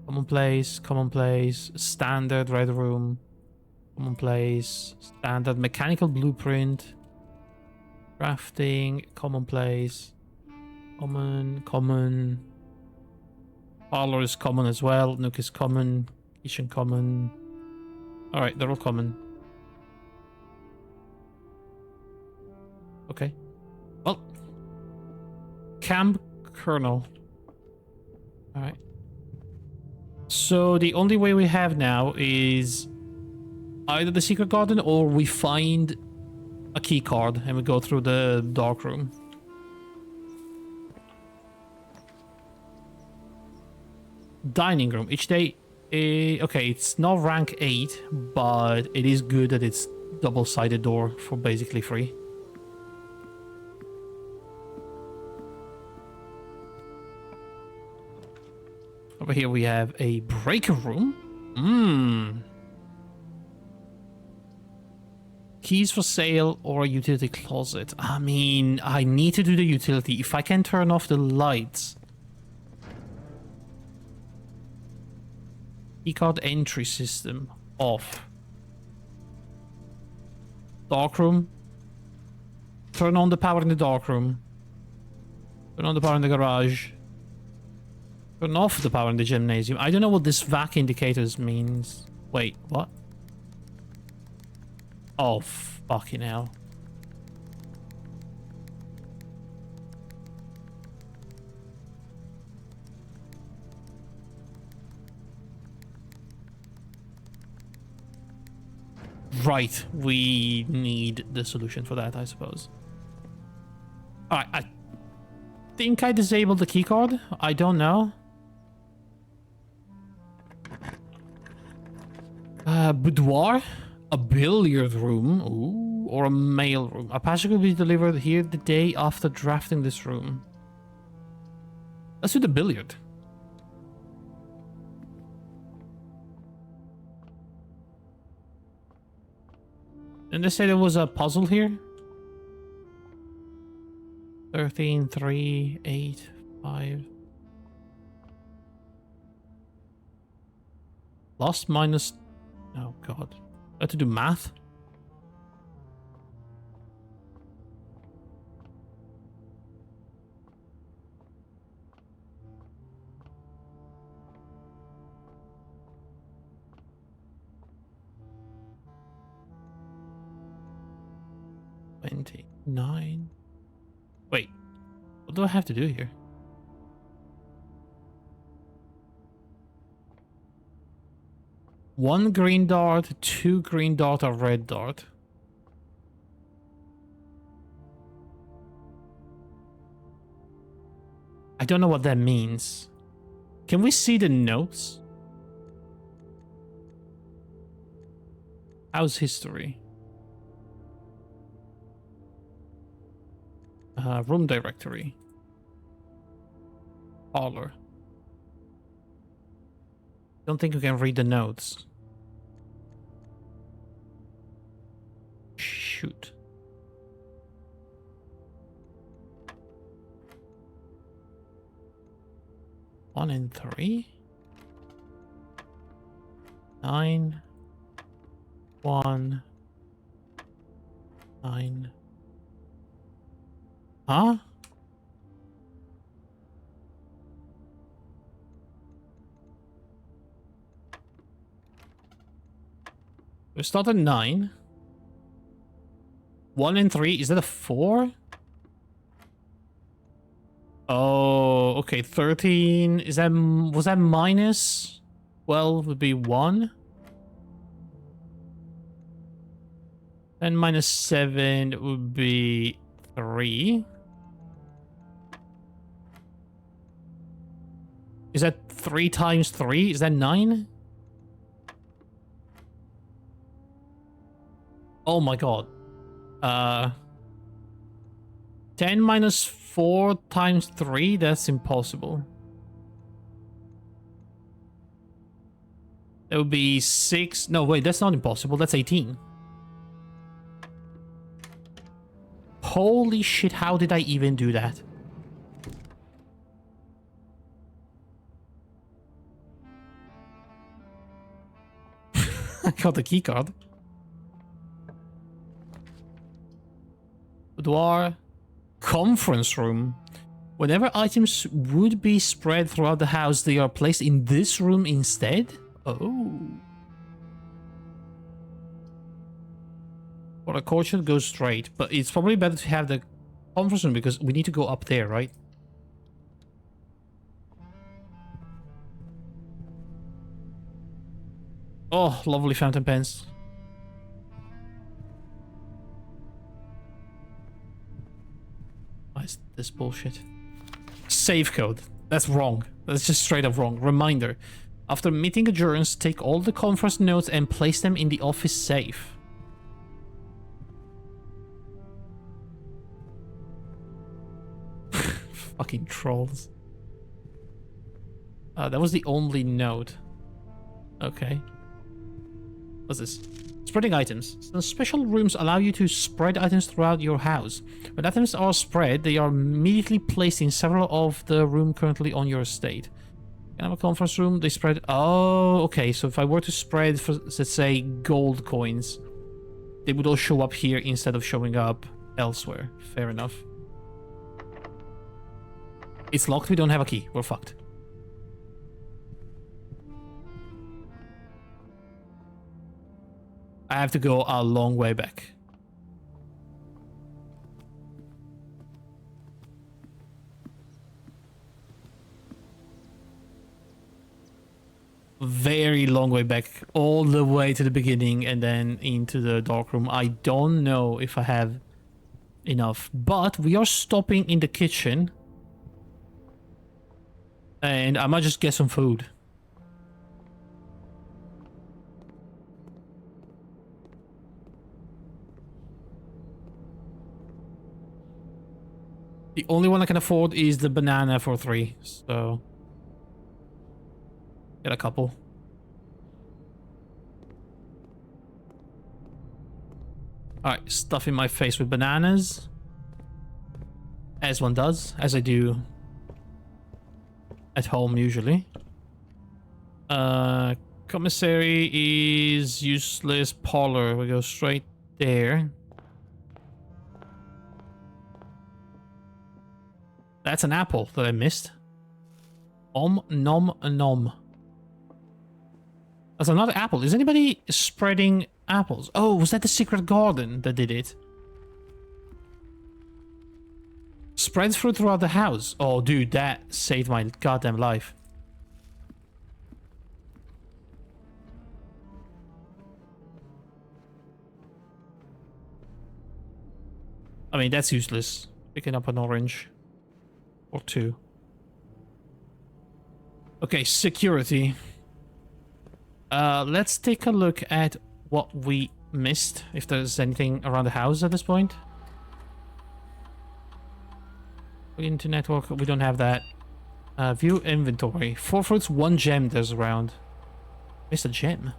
Commonplace, standard, red room. Commonplace, standard, mechanical blueprint. Crafting, commonplace. Common. Parlor is common as well. Nook is common. Kitchen common. Alright, they're all common. Okay. Well. Camp Colonel. Alright. So the only way we have now is either the secret garden or we find a key card and we go through the dark room. Dining room. Each day... okay, it's not rank 8, but it is good that it's double-sided door for basically free. Over here we have a breaker room. Keys for sale or a utility closet. I mean, I need to do the utility. If I can turn off the lights. Keycard entry system off. Darkroom. Turn on the power in the darkroom. Turn on the power in the garage. Turn off the power in the gymnasium. I don't know what this vac indicators means. Wait, what? Oh, fucking hell. Right, we need the solution for that, I suppose. Alright, I think I disabled the keycard. I don't know. Boudoir? A billiard room? Ooh, or a mail room. A package will be delivered here the day after drafting this room. Let's do the billiard. Didn't they say there was a puzzle here? 13, 3, 8, 5. Lost minus... Oh god. I have to do math? $29. Wait, what do I have to do here? One green dart, 2 green dart, a red dart. I don't know what that means. Can we see the notes? How's history? Room directory. Parlor. Don't think we can read the notes. Shoot. One and 3. 9. 1, 9. Huh? We start at 9. 1 and 3. Is that a 4? Oh, okay. 13. Is that, was that minus? 12 would be 1. Then minus 7 would be 3. Is that 3 times 3? Is that 9? Oh my god. 10 minus 4 times 3? That's impossible. That would be 6. No, wait, that's not impossible. That's 18. Holy shit, how did I even do that? I got the keycard. Boudoir. Conference room. Whenever items would be spread throughout the house, they are placed in this room instead? Oh. For a court should go straight, but it's probably better to have the conference room because we need to go up there, right? Oh, lovely fountain pens. What is this bullshit? Save code. That's wrong. That's just straight up wrong. Reminder. After meeting adjourns, take all the conference notes and place them in the office safe. Fucking trolls. That was the only note. Okay. What's this? Spreading items. Some special rooms allow you to spread items throughout your house. When items are spread, they are immediately placed in several of the room currently on your estate. Can I have a conference room? They spread... Oh, okay. So if I were to spread, for, let's say, gold coins, they would all show up here instead of showing up elsewhere. Fair enough. It's locked. We don't have a key. We're fucked. I have to go a long way back. Very long way back. All the way to the beginning and then into the dark room. I don't know if I have enough. But we are stopping in the kitchen. And I might just get some food. The only one I can afford is the banana for 3, so... Get a couple. Alright, stuffing my face with bananas. As one does, as I do at home usually. Commissary is useless. Parlor, we go straight there. That's an apple that I missed. Om nom nom. That's another apple. Is anybody spreading apples? Oh, was that the secret garden that did it? Spreads fruit throughout the house. Oh, dude, that saved my goddamn life. I mean, that's useless. Picking up an orange. Or 2. Okay, security. Let's take a look at what we missed. If there's anything around the house at this point. Into network, we don't have that. View inventory. 4 fruits, 1 gem there's around. Missed a gem.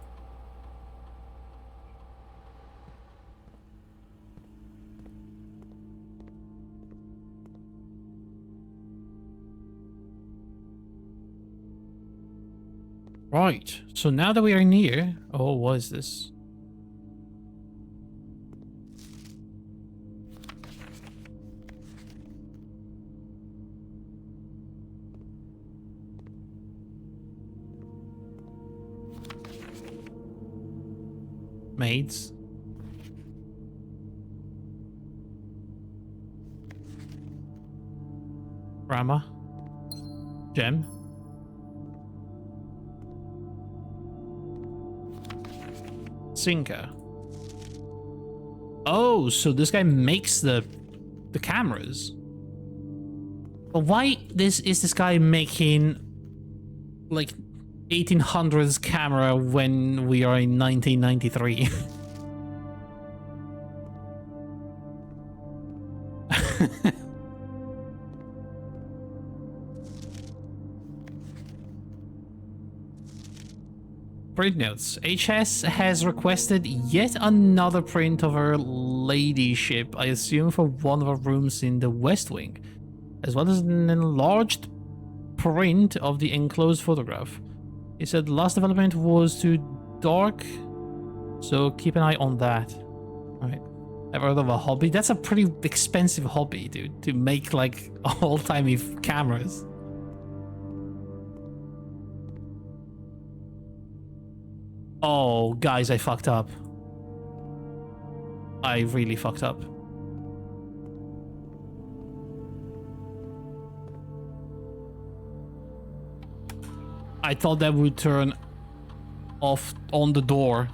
Right, so now that we are near... Oh, what is this? maids. Rama. Gem. Sinker. Oh, so this guy makes the cameras. But why is this guy making like 1800s camera when we are in 1993? Print notes. HS has requested yet another print of her ladyship, I assume for one of her rooms in the West Wing, as well as an enlarged print of the enclosed photograph. He said the last development was too dark, so keep an eye on that. Alright. Ever heard of a hobby? That's a pretty expensive hobby, dude, to make like old-timey cameras. Oh, guys, I fucked up. I really fucked up. I thought that would turn off on the door.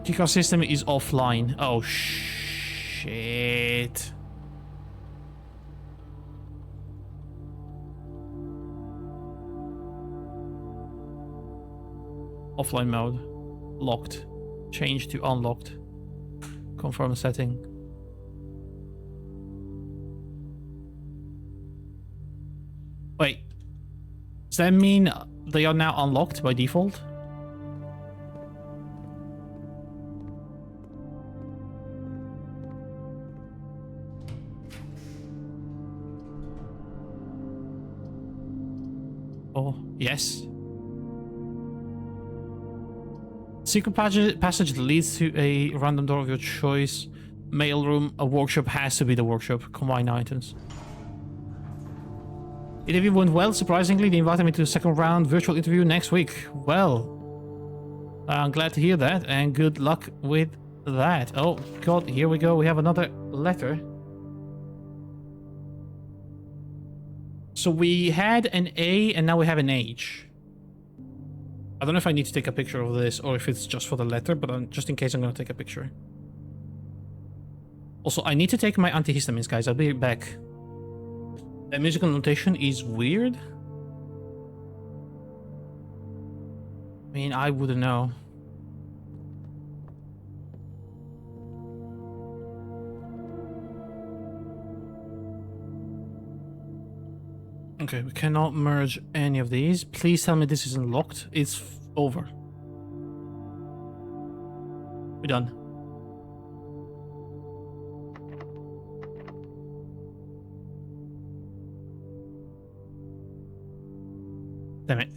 Keycard system is offline. Oh, shit. Offline mode. Locked. Change to unlocked. Confirm setting. Wait. Does that mean they are now unlocked by default? Oh, yes. Secret passage leads to a random door of your choice. Mailroom, a workshop has to be the workshop. Combine items. Interview went well, surprisingly. They invited me to the second round virtual interview next week. Well, I'm glad to hear that, and good luck with that. Oh god, here we go. We have another letter. So we had an A and now we have an H. I don't know if I need to take a picture of this or if it's just for the letter, but just in case I'm going to take a picture. Also, I need to take my antihistamines, guys. I'll be back. The musical notation is weird. I mean, I wouldn't know. Okay, we cannot merge any of these. Please tell me this isn't locked. It's over. We're done. Damn it.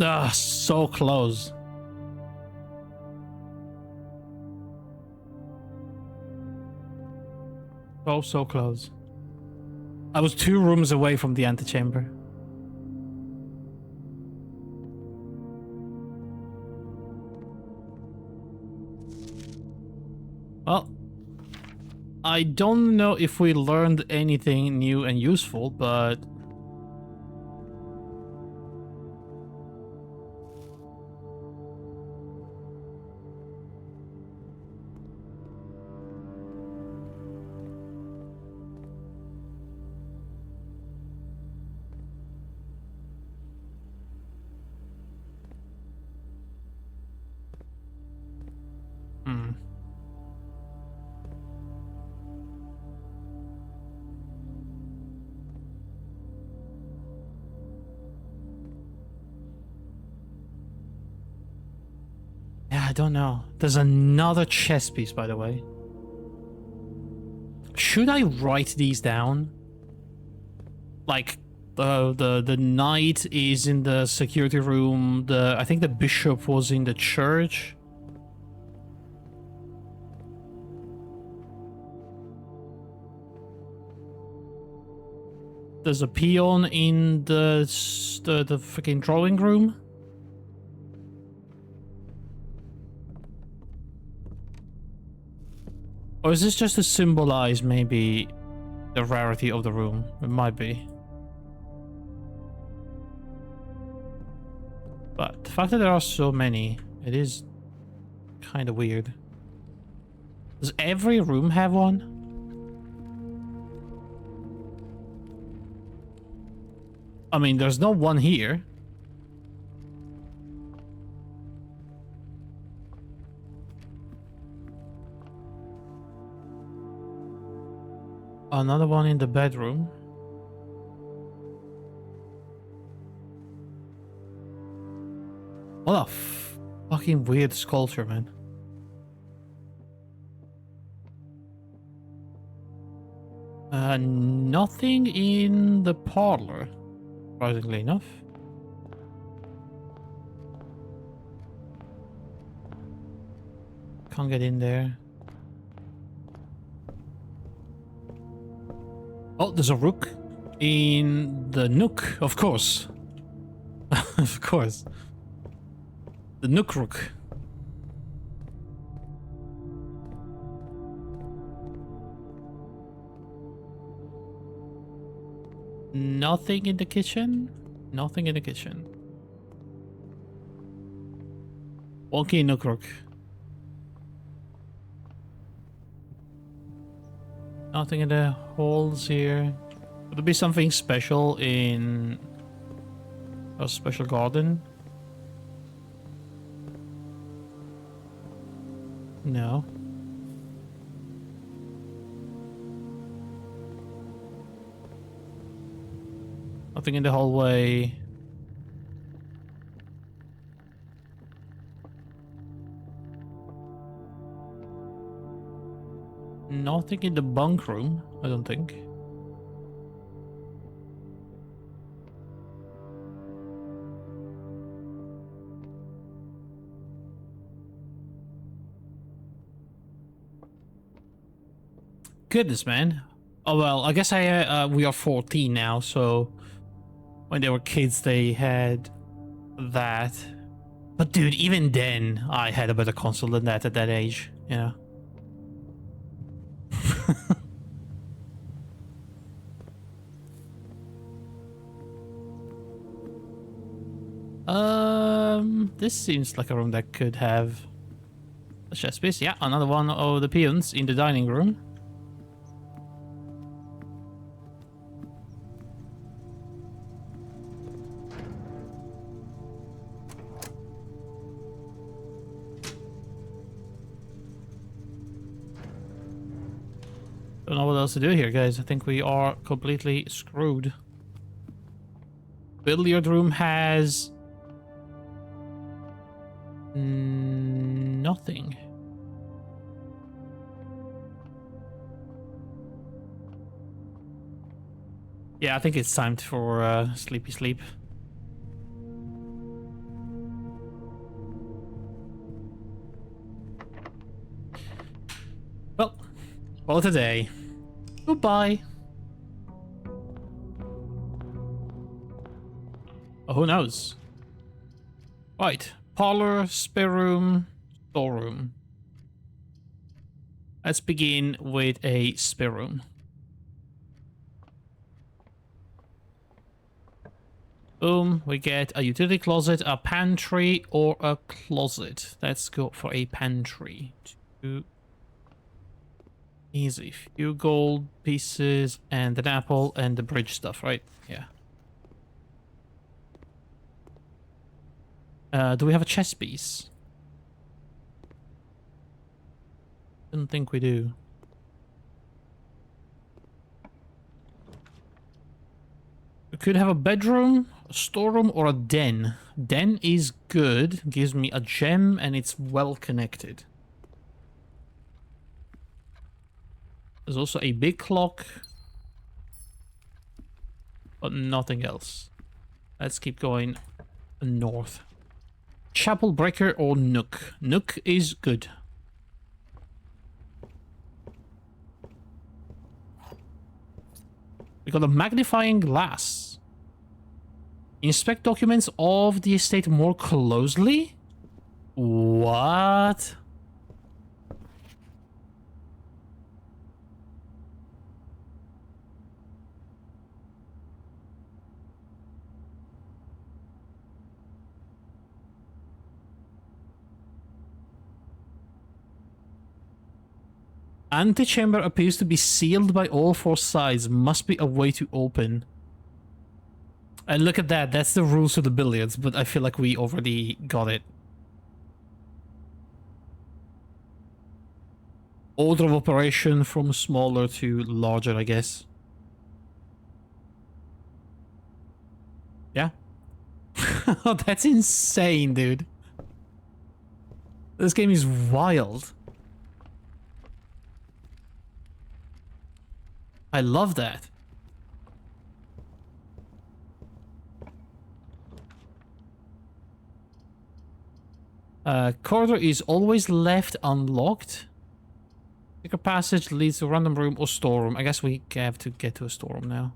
Ah, so close. Oh, so close. I was 2 rooms away from the antechamber. Well, I don't know if we learned anything new and useful, but... yeah, I don't know. There's another chess piece, by the way. Should I write these down? Like, the knight is in the security room. I think the bishop was in the church. there's a peon in the freaking drawing room. Or is this just to symbolize maybe the rarity of the room? It might be. But the fact that there are so many, it is kind of weird. Does every room have one? I mean, there's no one here. Another one in the bedroom. What a fucking weird sculpture, man. Nothing in the parlor, surprisingly enough. Can't get in there. Oh, there's a rook in the nook, of course. Of course. The nook rook. Nothing in the kitchen? Nothing in the kitchen. Okay, nook rook. Nothing in the halls here. Would there be something special in a special garden? No. Nothing in the hallway. Nothing in the bunk room, I don't think. Goodness, man. Oh well, I guess we are 14 now, so when they were kids they had that. But dude, even then I had a better console than that at that age, you know. This seems like a room that could have a chess piece. Yeah, another one of the peons in the dining room. Don't know what else to do here, guys. I think we are completely screwed. Billiard room has nothing. Yeah, I think it's time for sleepy sleep. Well, for today. Goodbye. Oh, who knows? Right. Parlor, spare room, storeroom. Let's begin with a spare room. Boom. We get a utility closet, a pantry, or a closet. Let's go for a pantry. Easy. Few gold pieces and an apple and the bridge stuff, right? Yeah. Do we have a chess piece? Don't think we do. We could have a bedroom, a storeroom, or a den. Den is good. Gives me a gem and it's well connected. There's also a big clock. But nothing else. Let's keep going north. Chapel breaker or nook? Nook is good. We got a magnifying glass. Inspect documents of the estate more closely? What? Antechamber appears to be sealed by all four sides. Must be a way to open. And look at that. That's the rules of the billiards, but I feel like we already got it. Order of operation from smaller to larger, I guess. Yeah. That's insane, dude. This game is wild. I love that. Corridor is always left unlocked. Secret passage leads to a random room or storeroom. I guess we have to get to a storeroom now.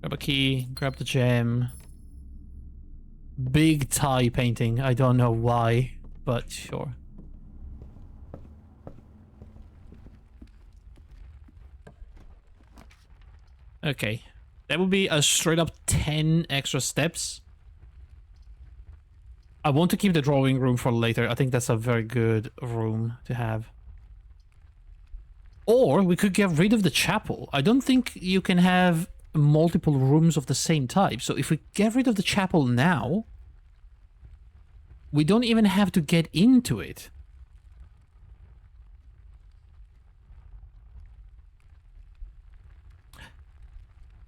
Grab a key, grab the gem. Big tie painting. I don't know why, but sure. Okay. That would be a straight up 10 extra steps. I want to keep the drawing room for later. I think that's a very good room to have. Or we could get rid of the chapel. I don't think you can have multiple rooms of the same type. So if we get rid of the chapel now, we don't even have to get into it.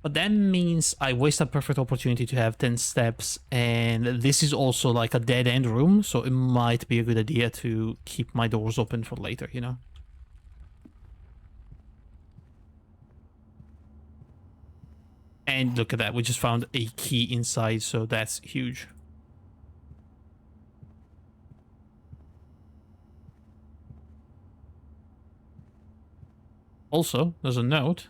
But that means I waste a perfect opportunity to have 10 steps, and this is also like a dead-end room, so it might be a good idea to keep my doors open for later, you know? And look at that, we just found a key inside, so that's huge. Also, there's a note.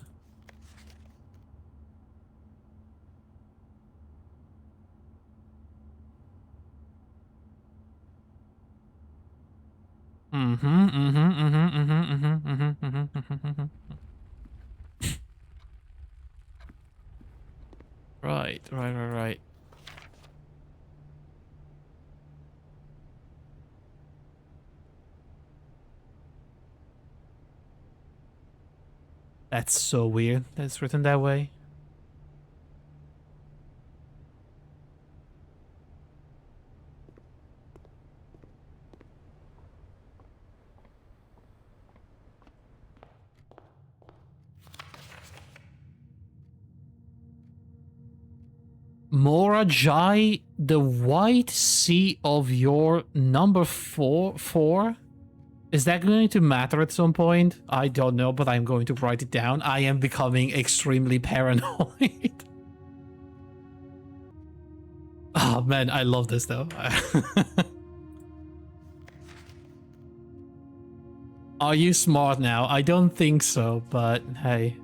Right. That's so weird that it's written that way. Morajai, the white sea of your number 4? Is that going to matter at some point? I don't know, but I'm going to write it down. I am becoming extremely paranoid. Oh man, I love this though. Are you smart now? I don't think so, but hey.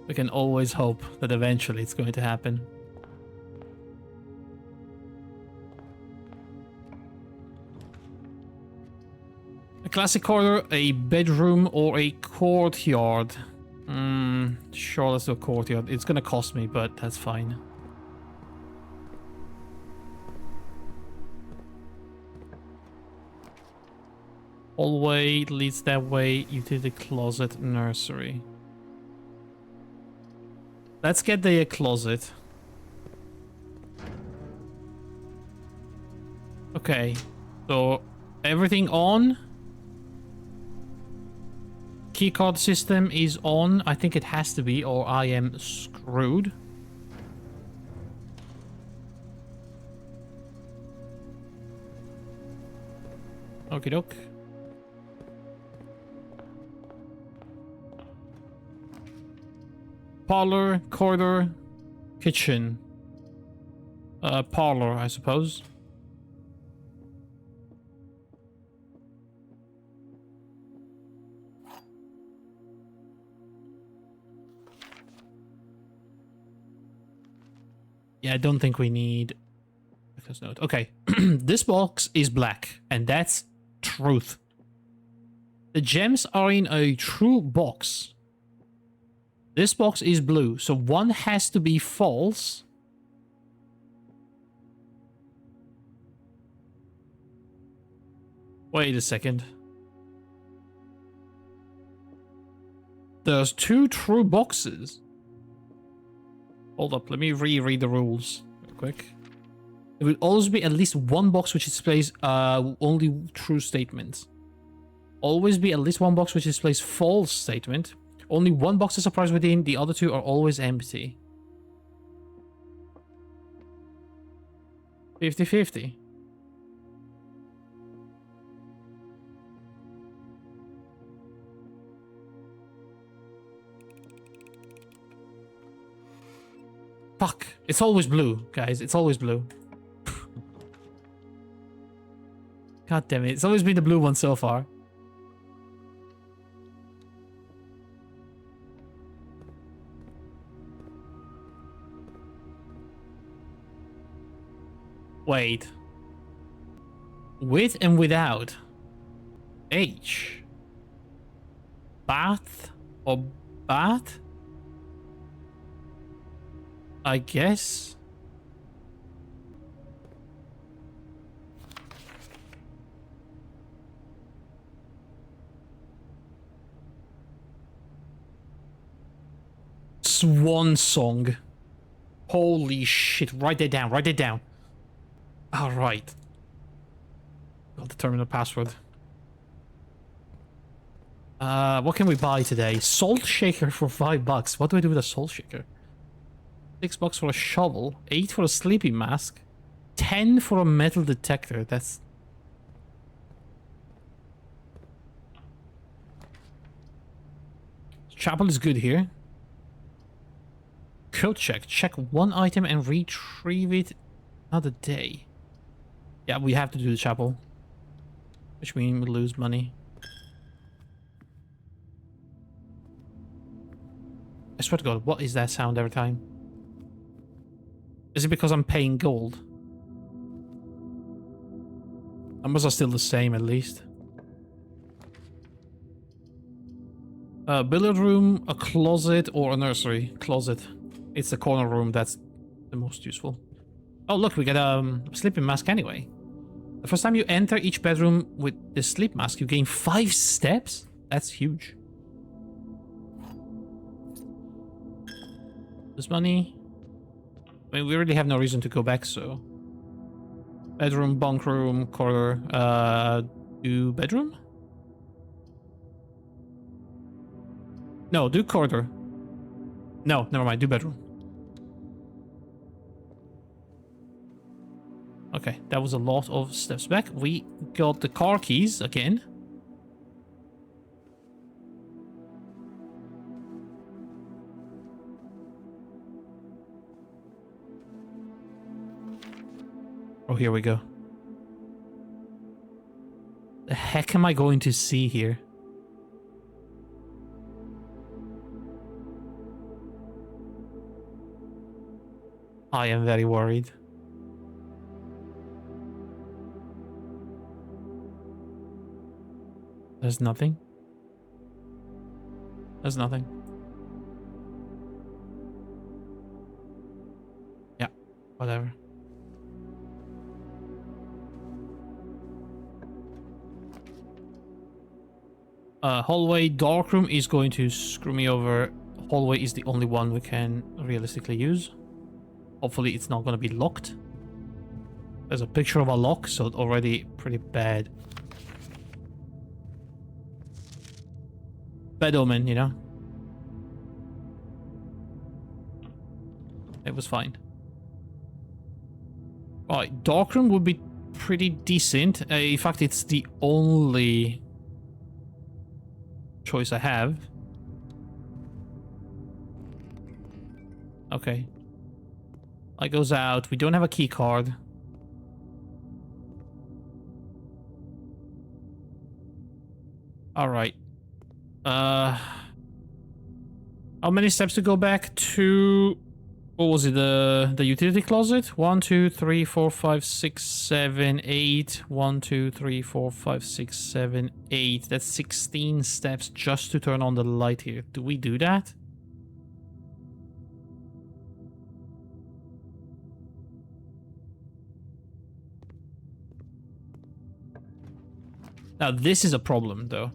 We can always hope that eventually it's going to happen. A classic corridor, a bedroom, or a courtyard. Sure, let's do a courtyard. It's gonna cost me, but that's fine. Hallway leads that way. Utility closet, nursery. Let's get the closet. Okay, so everything on. Keycard system is on. I think it has to be, or I am screwed. Okie doke. Parlor, corridor, kitchen. Parlor, I suppose. Yeah, I don't think we need... Note. Okay, this box is black, and that's truth. The gems are in a true box. This box is blue, so one has to be false. Wait a second. There's two true boxes. Hold up, let me reread the rules real quick. There will always be at least one box which displays only true statements. Always be at least one box which displays false statement. Only one box is a surprise within, the other two are always empty. 50-50. Fuck. It's always blue, guys. It's always blue. God damn it. It's always been the blue one so far. Wait. With and without. H. Bath or bath? I guess. Swan song. Holy shit. Write that down. Write that down. Alright. I'll determine the password. What can we buy today? Salt shaker for $5. What do I do with a salt shaker? $6 for a shovel. 8 for a sleeping mask. 10 for a metal detector. That's... Chapel is good here. Code check. Check one item and retrieve it another day. Yeah, we have to do the chapel. Which means we lose money. I swear to God, what is that sound every time? Is it because I'm paying gold? Numbers are still the same, at least. A billiard room, a closet, or a nursery. Closet. It's the corner room that's the most useful. Oh, look, we get a sleeping mask anyway. The first time you enter each bedroom with the sleep mask, you gain 5 steps? That's huge. This money... I mean, we really have no reason to go back, so... Bedroom, bunk room, corridor, do bedroom? No, do corridor. No, never mind, do bedroom. Okay, that was a lot of steps back. We got the car keys again. Oh, here we go. The heck am I going to see here? I am very worried. There's nothing. There's nothing. Yeah, whatever. Hallway, dark room is going to screw me over. Hallway is the only one we can realistically use. Hopefully it's not going to be locked. There's a picture of a lock, so it's already pretty bad. Bad omen, you know? It was fine. Alright, darkroom would be pretty decent. In fact, it's the only choice I have. Okay. Light goes out. We don't have a key card. Alright. How many steps to go back? 2 What was it? The utility closet? 1, 2, 3, 4, 5, 6, 7, 8. 1, 2, 3, 4, 5, 6, 7, 8. That's 16 steps just to turn on the light here. Do we do that? Now this is a problem though.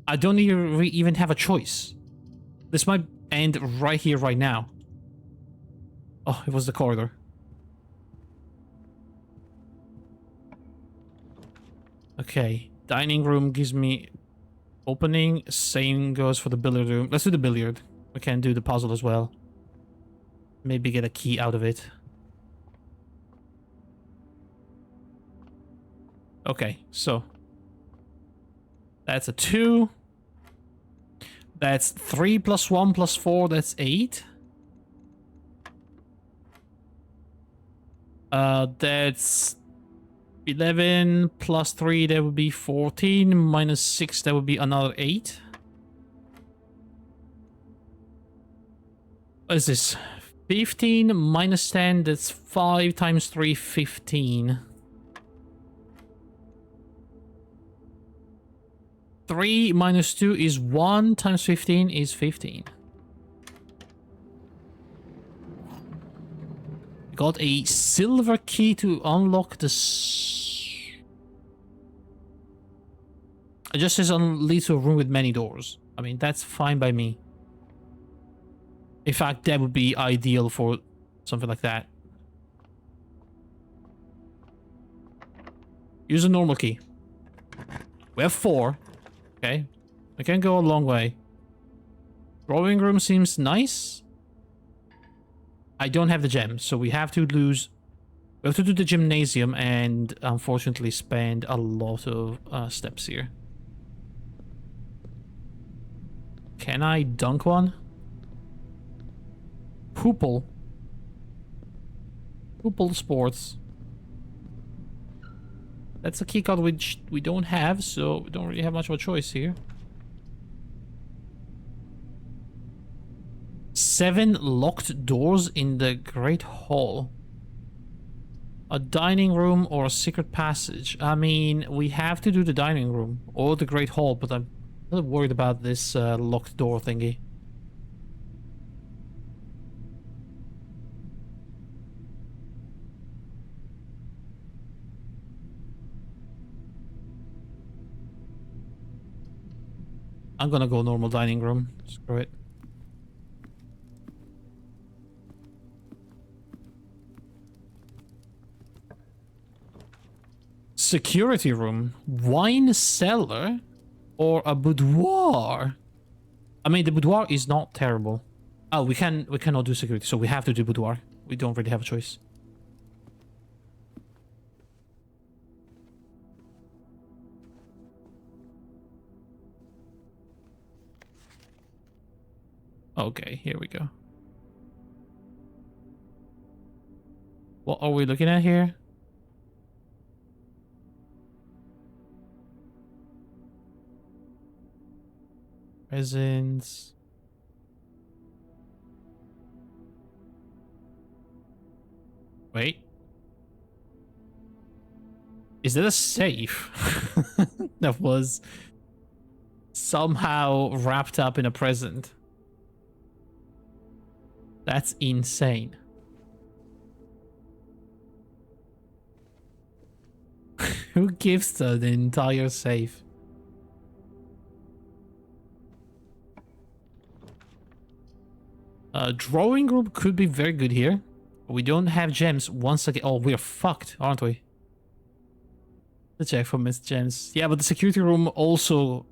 I don't even have a choice. This might end right here, right now. Oh, it was the corridor. Okay, dining room gives me opening. Same goes for the billiard room. Let's do the billiard. We can do the puzzle as well. Maybe get a key out of it. Okay, so that's a 2. That's 3 plus 1 plus 4, that's 8. That's 11 plus 3, that would be 14. Minus 6, that would be another 8. What is this? 15 minus 10, that's 5 times 3, 15. 3 minus 2 is 1 times 15 is 15. Got a silver key to unlock the... It just says leads to a room with many doors. I mean, that's fine by me. In fact, that would be ideal for something like that. Use a normal key. We have 4. Okay, I can go a long way. Drawing room seems nice. I don't have the gem, so we have to lose... We have to do the gymnasium and unfortunately spend a lot of steps here. Can I dunk one? Hoople. Hoople Sports. That's a keycard which we don't have, so we don't really have much of a choice here. 7 locked doors in the Great Hall. A dining room or a secret passage. I mean, we have to do the dining room or the Great Hall, but I'm a little worried about this locked door thingy. I'm gonna go normal dining room. Screw it. Security room. Wine cellar or a boudoir. I mean, the boudoir is not terrible. Oh, we cannot do security, so we have to do boudoir. We don't really have a choice. Okay, here we go. What are we looking at here? Presents. Wait. Is that a safe? That was somehow wrapped up in a present. That's insane. Who gives the entire safe? Drawing room could be very good here. We don't have gems once again. Oh, we're fucked, aren't we? Let's check for missed gems. Yeah, but the security room also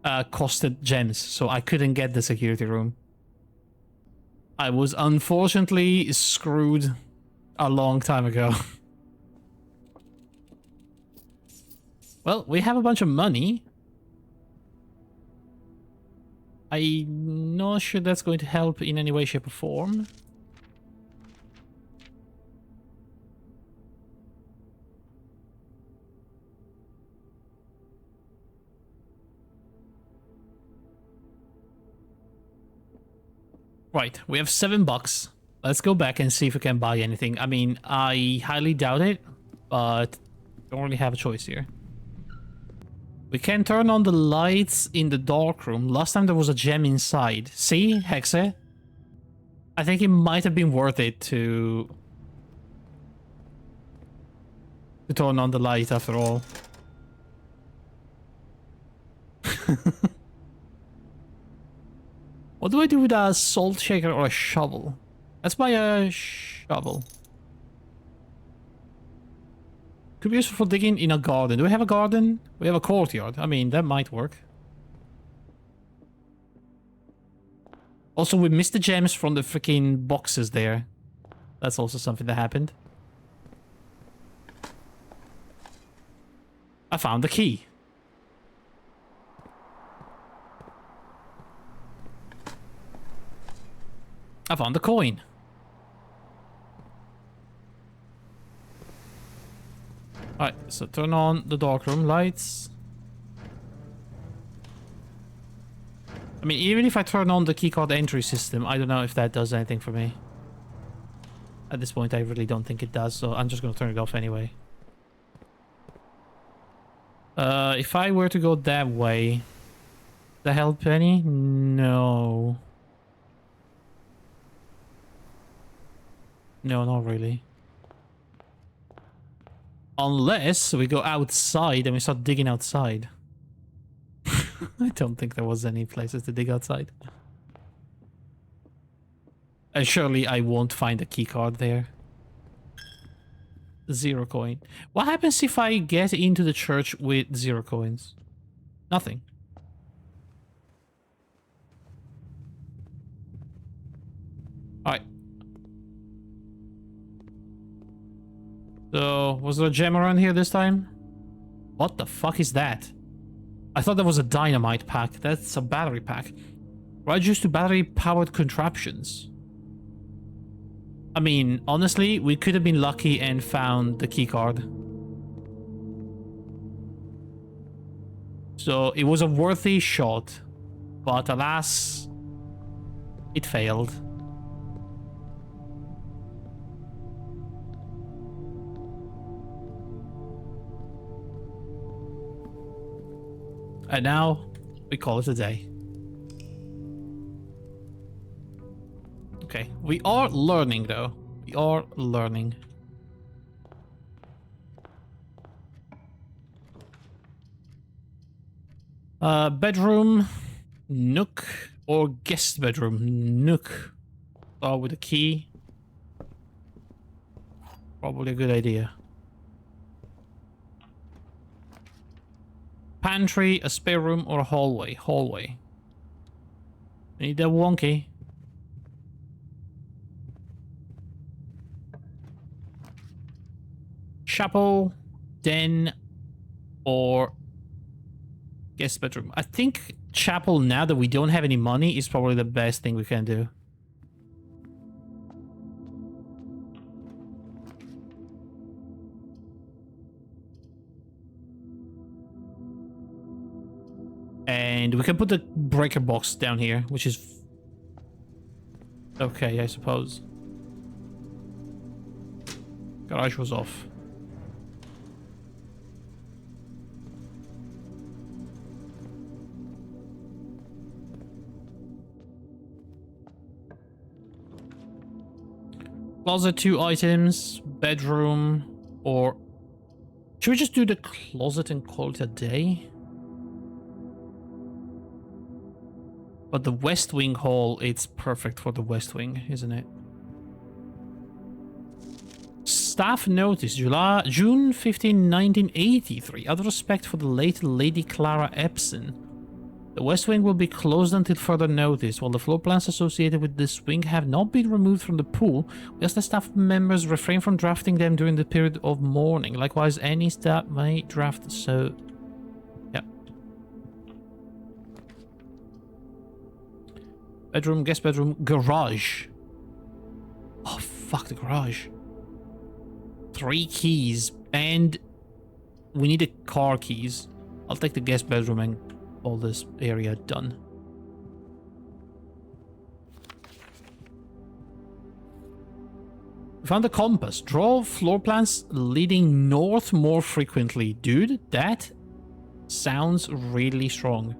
costed gems, so I couldn't get the security room. I was unfortunately screwed a long time ago. Well, we have a bunch of money. I'm not sure that's going to help in any way, shape, or form. Right, we have $7. Let's go back and see if we can buy anything. I mean, I highly doubt it, but don't really have a choice here. We can turn on the lights in the dark room. Last time there was a gem inside. See, Hexe? I think it might have been worth it to turn on the light after all. What do I do with a salt shaker or a shovel? Let's buy a shovel. Could be useful for digging in a garden. Do we have a garden? We have a courtyard. I mean, that might work. Also, we missed the gems from the freaking boxes there. That's also something that happened. I found the key. I found the coin. Alright, so turn on the darkroom lights. I mean, even if I turn on the keycard entry system, I don't know if that does anything for me. At this point, I really don't think it does, so I'm just gonna turn it off anyway. If I were to go that way, does that help any? No. No, not really. Unless we go outside and we start digging outside. I don't think there was any places to dig outside. And surely I won't find a keycard there. 0 coin. What happens if I get into the church with 0 coins? Nothing. Alright. So, was there a gem around here this time? What the fuck is that? I thought that was a dynamite pack. That's a battery pack. Right, used to battery-powered contraptions. I mean, honestly, we could have been lucky and found the keycard. So, it was a worthy shot. But alas, it failed. And now, we call it a day. Okay, we are learning though. We are learning. Bedroom, nook, or guest bedroom, nook. Start with a key. Probably a good idea. Pantry, a spare room, or a hallway? Hallway. Need that wonky. Chapel, den, or guest bedroom. I think chapel, now that we don't have any money, is probably the best thing we can do. And we can put the breaker box down here, which is okay, I suppose. Garage was off. Closet, 2 items, bedroom, or... Should we just do the closet and call it a day? But the West Wing hall, it's perfect for the West Wing, isn't it? Staff notice, June 15, 1983. Out of respect for the late Lady Clara Epson, the West Wing will be closed until further notice. While the floor plans associated with this wing have not been removed from the pool, we ask the staff members refrain from drafting them during the period of mourning. Likewise, any staff may draft so... Yeah. Bedroom, guest bedroom, garage. Oh, fuck the garage. 3 keys, and we need the car keys. I'll take the guest bedroom and all this area done. Found a compass. Draw floor plans leading north more frequently. Dude, that sounds really strong.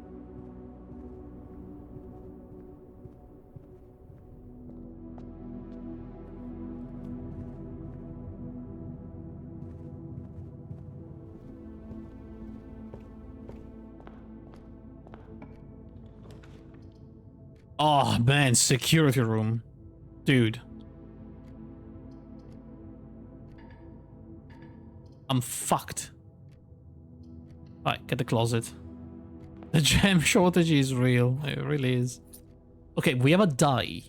Oh man, security room. Dude. I'm fucked. Alright, get the closet. The gem shortage is real. It really is. Okay, we have a die.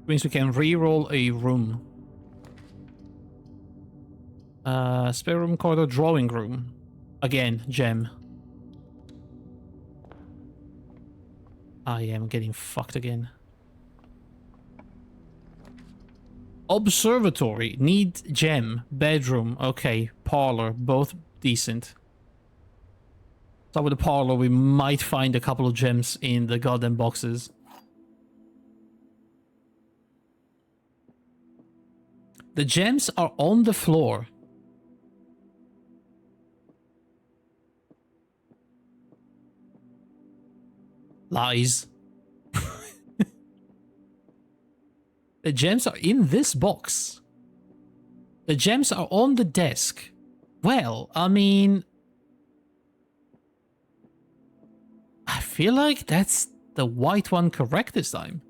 Means we can re-roll a room. Spare room corridor, drawing room. Again, gem. I am getting fucked again. Observatory, need gem. Bedroom, okay. Parlor, both decent. Start with the parlor, we might find a couple of gems in the goddamn boxes. The gems are on the floor. Lies. The gems are in this box. The gems are on the desk. Well, I mean... I feel like that's the white one correct this time.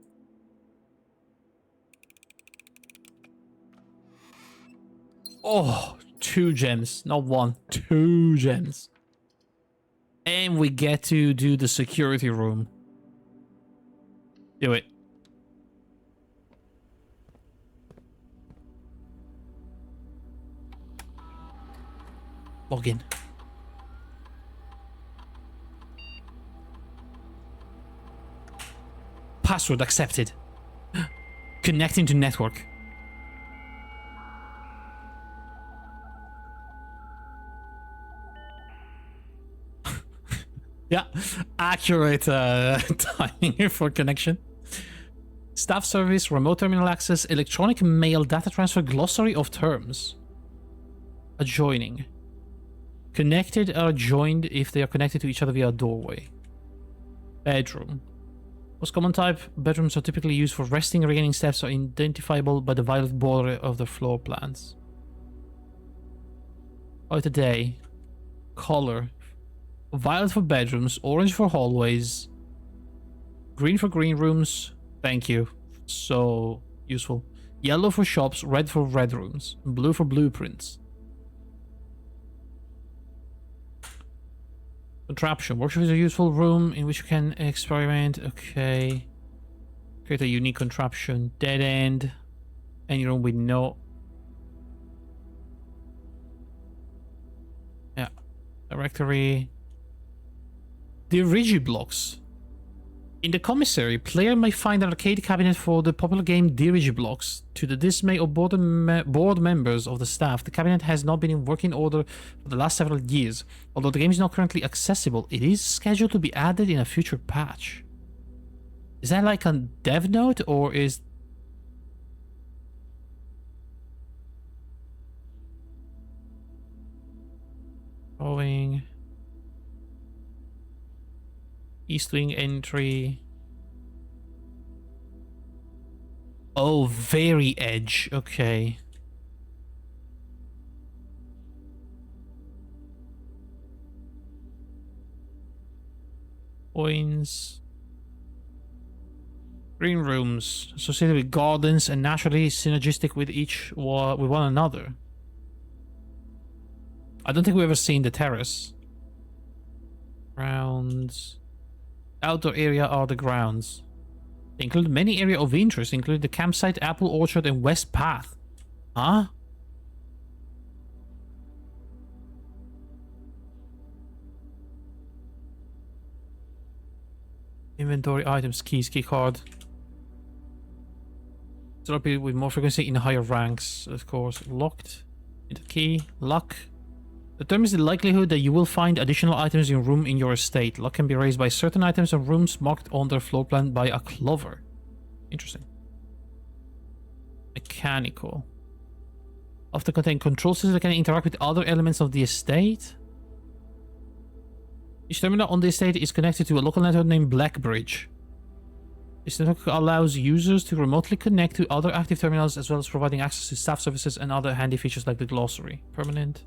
Oh, 2 gems. Not 1. 2 gems. And we get to do the security room. Do it. Log in. Password accepted. Connecting to network. Yeah, accurate timing for connection. Staff service, remote terminal access, electronic mail, data transfer, glossary of terms. Adjoining. Connected are joined if they are connected to each other via a doorway. Bedroom. Most common type, bedrooms are typically used for resting, regaining steps are identifiable by the violet border of the floor plans. Out of day. Color. Violet for bedrooms, orange for hallways, green for green rooms. Thank you. So useful. Yellow for shops, red for red rooms, blue for blueprints. Contraption. Workshop is a useful room in which you can experiment. Okay. Create a unique contraption. Dead end. Any room with no... Yeah. Directory. Dirigiblocks. In the commissary, player may find an arcade cabinet for the popular game Dirigiblocks. To the dismay of board members of the staff, the cabinet has not been in working order for the last several years. Although the game is not currently accessible, it is scheduled to be added in a future patch. Is that like a dev note, or is... Drawing... East wing entry. Oh, very edge. Okay. Coins. Green rooms associated with gardens and naturally synergistic with with one another. I don't think we've ever seen the terrace. Grounds. Outdoor area are the grounds. They include many areas of interest, including the campsite, apple orchard, and west path. Huh? Inventory items, keys, key card. Drop it with more frequency in higher ranks, of course. Locked. Into key. Luck. Determines the likelihood that you will find additional items in room in your estate. Luck can be raised by certain items and rooms marked on their floor plan by a clover. Interesting. Mechanical. Often contain control systems that can interact with other elements of the estate. Each terminal on the estate is connected to a local network named Blackbridge. This network allows users to remotely connect to other active terminals as well as providing access to staff services and other handy features like the glossary. Permanent.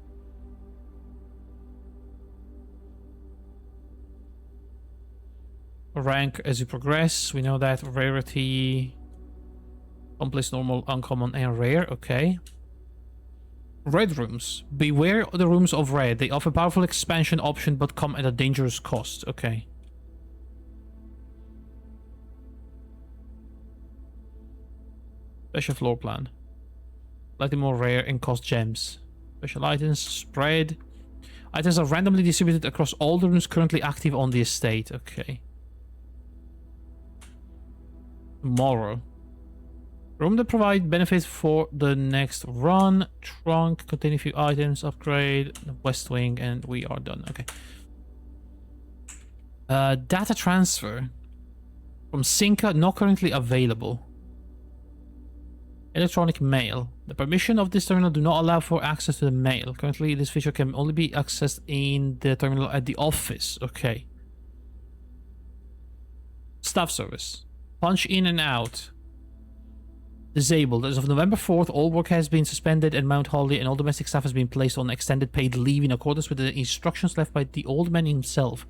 Rank as you progress. We know that. Rarity. Complex, normal, uncommon, and rare. Okay. Red rooms. Beware of the rooms of red. They offer powerful expansion option but come at a dangerous cost. Okay. Special floor plan. Slightly more rare and cost gems. Special items. Spread. Items are randomly distributed across all the rooms currently active on the estate. Okay. Tomorrow. Room that provide benefits for the next run. Trunk, containing a few items, upgrade, west wing, and we are done. Okay. Data transfer. From Sinca, not currently available. Electronic mail. The permission of this terminal do not allow for access to the mail. Currently, this feature can only be accessed in the terminal at the office. Okay. Staff service. Punch in and out. Disabled. As of November 4th, all work has been suspended at Mount Holly and all domestic staff has been placed on extended paid leave in accordance with the instructions left by the old man himself.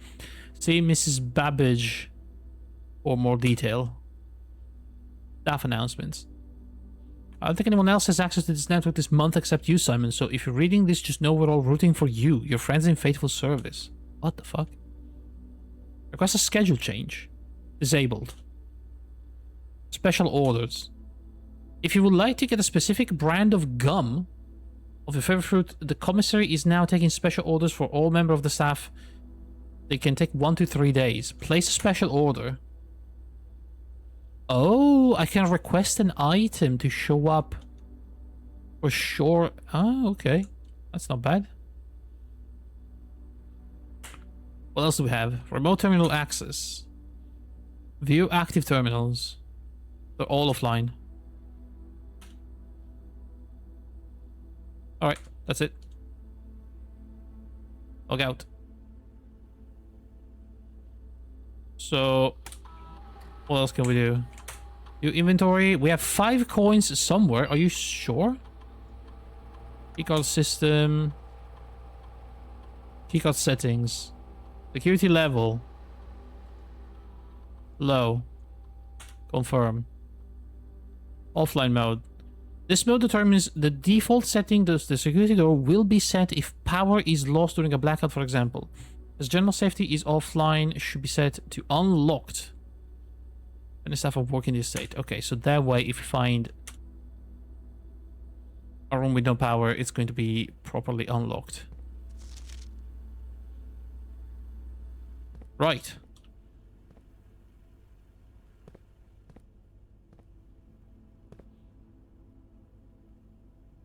See Mrs. Babbage for more detail. Staff announcements. I don't think anyone else has access to this network this month except you, Simon, so if you're reading this, just know we're all rooting for you, your friends in faithful service. What the fuck? Request a schedule change. Disabled. Special orders. If you would like to get a specific brand of gum of your favorite fruit, the commissary is now taking special orders for all members of the staff. They can take 1 to 3 days. Place a special order. Oh, I can request an item to show up for sure. Oh, okay. That's not bad. What else do we have? Remote terminal access. View active terminals. They're all offline. Alright, that's it. Log out. So, what else can we do? Do inventory. We have 5 coins somewhere. Are you sure? Keycard system. Keycard settings. Security level. Low. Confirm. Offline mode. This mode determines the default setting. The security door will be set if power is lost during a blackout, for example. As general safety is offline, it should be set to unlocked. And the staff of work in the estate. Okay, so that way, if you find a room with no power, it's going to be properly unlocked. Right.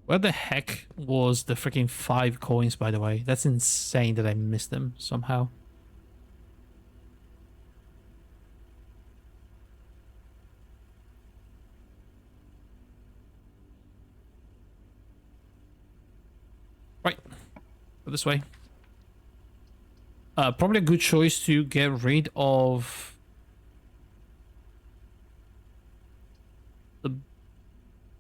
Where the heck was the freaking 5 coins, by the way? That's insane that I missed them somehow. Right. Go this way. Probably a good choice to get rid of the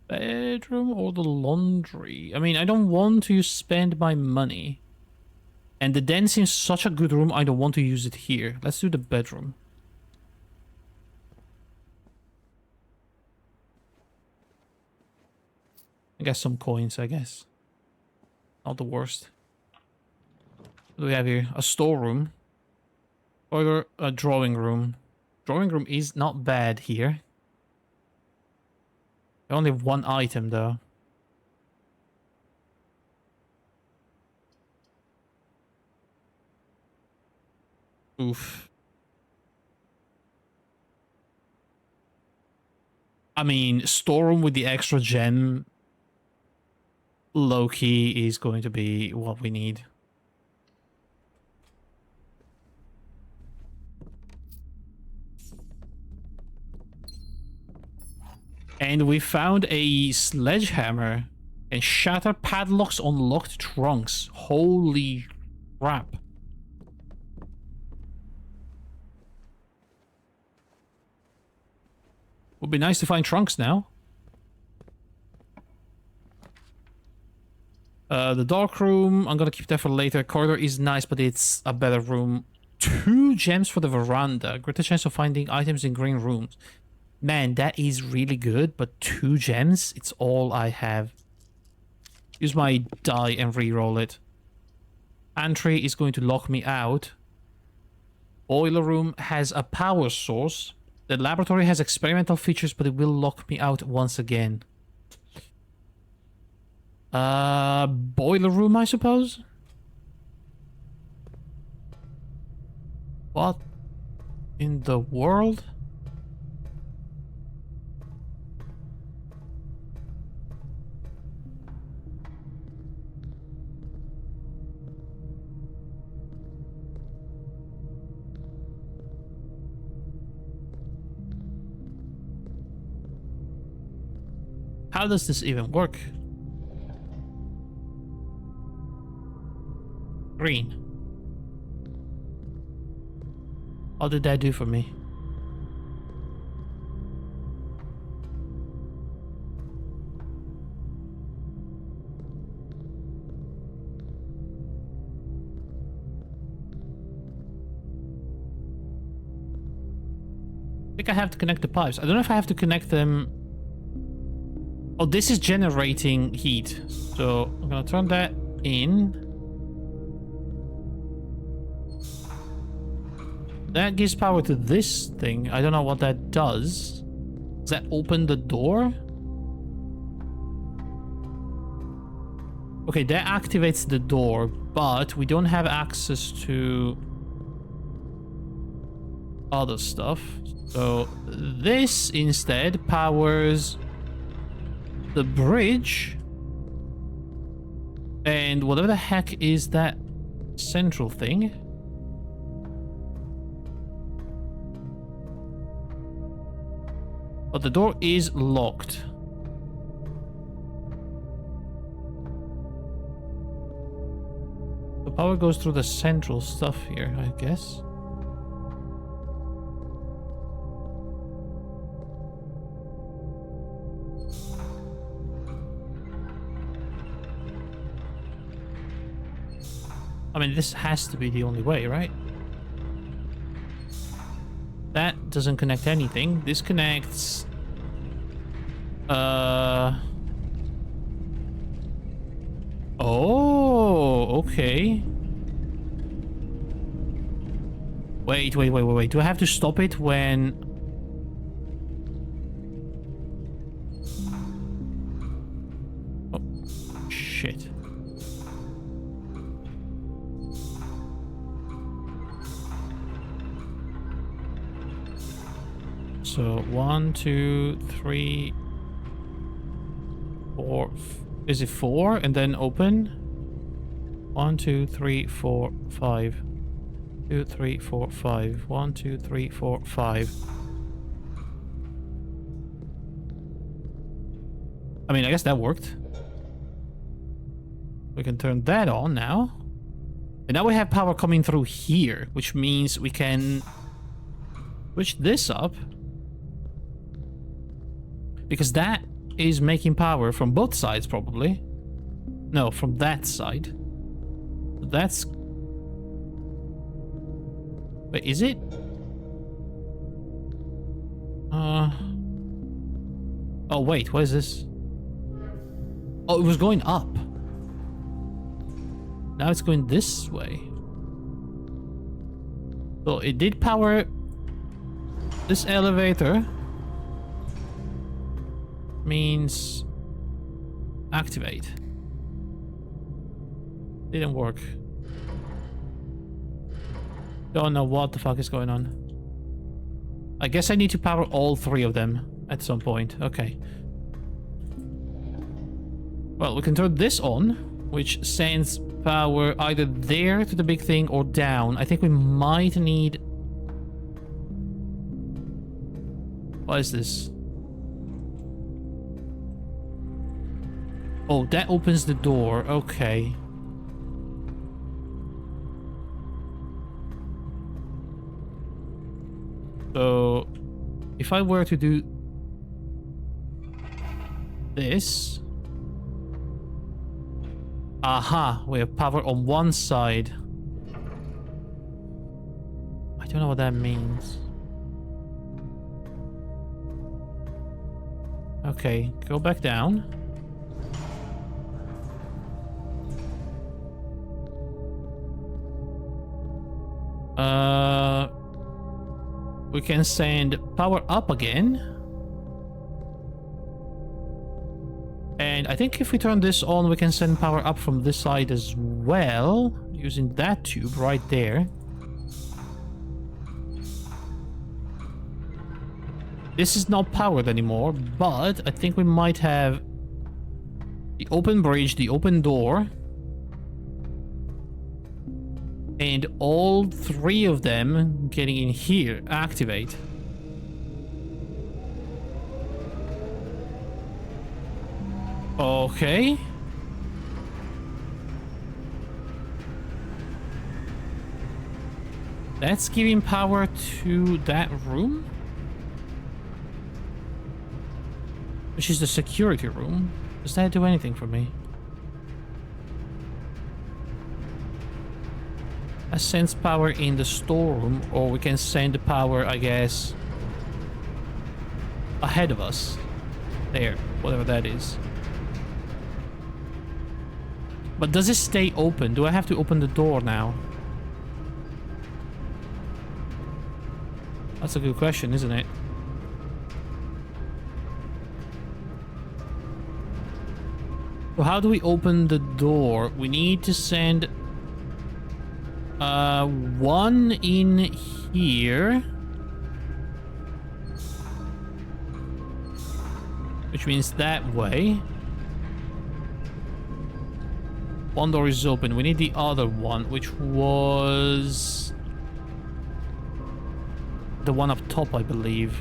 bedroom or the laundry. I mean, I don't want to spend my money. And the den seems such a good room, I don't want to use it here. Let's do the bedroom. I guess some coins, I guess. Not the worst. What do we have here? A storeroom. Or a drawing room. Drawing room is not bad here. I only have 1 item though. Oof. I mean, storeroom with the extra gem low-key is going to be what we need. And we found a sledgehammer and shatter padlocks on locked trunks. Holy crap. Would be nice to find trunks now. The dark room, I'm gonna keep that for later. Corridor is nice, but it's a better room. 2 gems for the veranda. Greater chance of finding items in green rooms. Man, that is really good, but 2 gems? It's all I have. Use my die and re-roll it. Entry is going to lock me out. Boiler room has a power source. The laboratory has experimental features, but it will lock me out once again. Boiler room, I suppose? What in the world? How does this even work? Green. What did that do for me? I think I have to connect the pipes. I don't know if I have to connect them. Oh, this is generating heat. So I'm gonna turn that in. That gives power to this thing. I don't know what that does. Does that open the door? Okay, that activates the door, but we don't have access to other stuff. So this instead powers the bridge. And whatever the heck is that central thing. But the door is locked. The power goes through the central stuff here, I guess. I mean, this has to be the only way, right? That doesn't connect anything. This connects... Oh, okay. Wait. Do I have to stop it when... Oh, shit. So 1, 2, 3, 4. Is it 4 and then open? 1, 2, 3, 4, 5. 2, 3, 4, 5. 1, 2, 3, 4, 5. I mean, I guess that worked. We can turn that on now. And now we have power coming through here, which means we can switch this up. Because that is making power from both sides, probably. No, from that side. That's... Wait, is it? Oh, wait, what is this? Oh, it was going up. Now it's going this way. So it did power this elevator. Means activate. Didn't work. Don't know what the fuck is going on. I guess I need to power all 3 of them at some point. Okay. Well, we can turn this on, which sends power either there to the big thing or down. I think we might need... What is this? Oh, that opens the door. Okay. So, if I were to do this... Aha! We have power on one side. I don't know what that means. Okay, go back down. We can send power up again. And I think if we turn this on, we can send power up from this side as well, using that tube right there. This is not powered anymore, but I think we might have the open bridge, the open door, and all three of them getting in here activate. Okay. That's giving power to that room, which is the security room. Does that do anything for me? I sense power in the storeroom, or we can send the power, I guess, ahead of us. There, whatever that is. But does it stay open? Do I have to open the door now? That's a good question, isn't it? So how do we open the door? We need to send one in here, which means that way. One door is open. We need the other one, which was the one up top, I believe.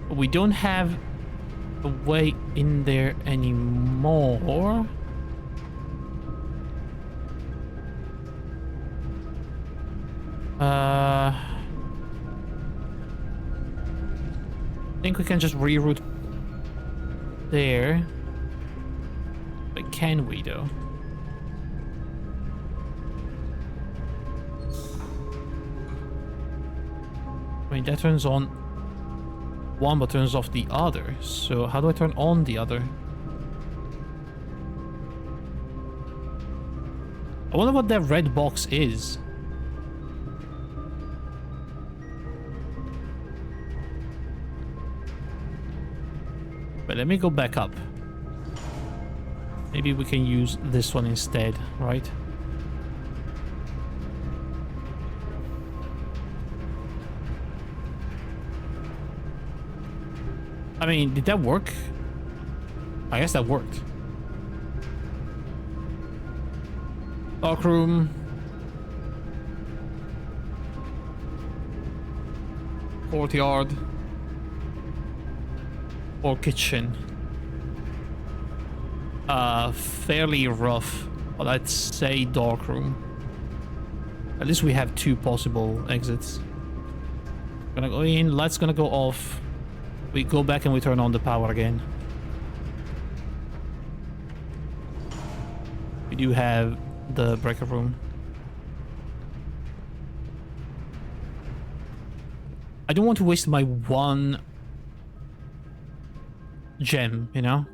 We don't have a way in there anymore. I think we can just reroute there. But can we, though? I mean, that turns on one but turns off the other. So how do I turn on the other? I wonder what that red box is. But let me go back up. Maybe we can use this one instead, right? I mean, did that work? I guess that worked. Dark room. Courtyard. Or kitchen. Fairly rough, but I'd say dark room. At least we have two possible exits. Gonna go in, lights gonna go off. We go back and we turn on the power again. We do have the breaker room. I don't want to waste my one gem, you know?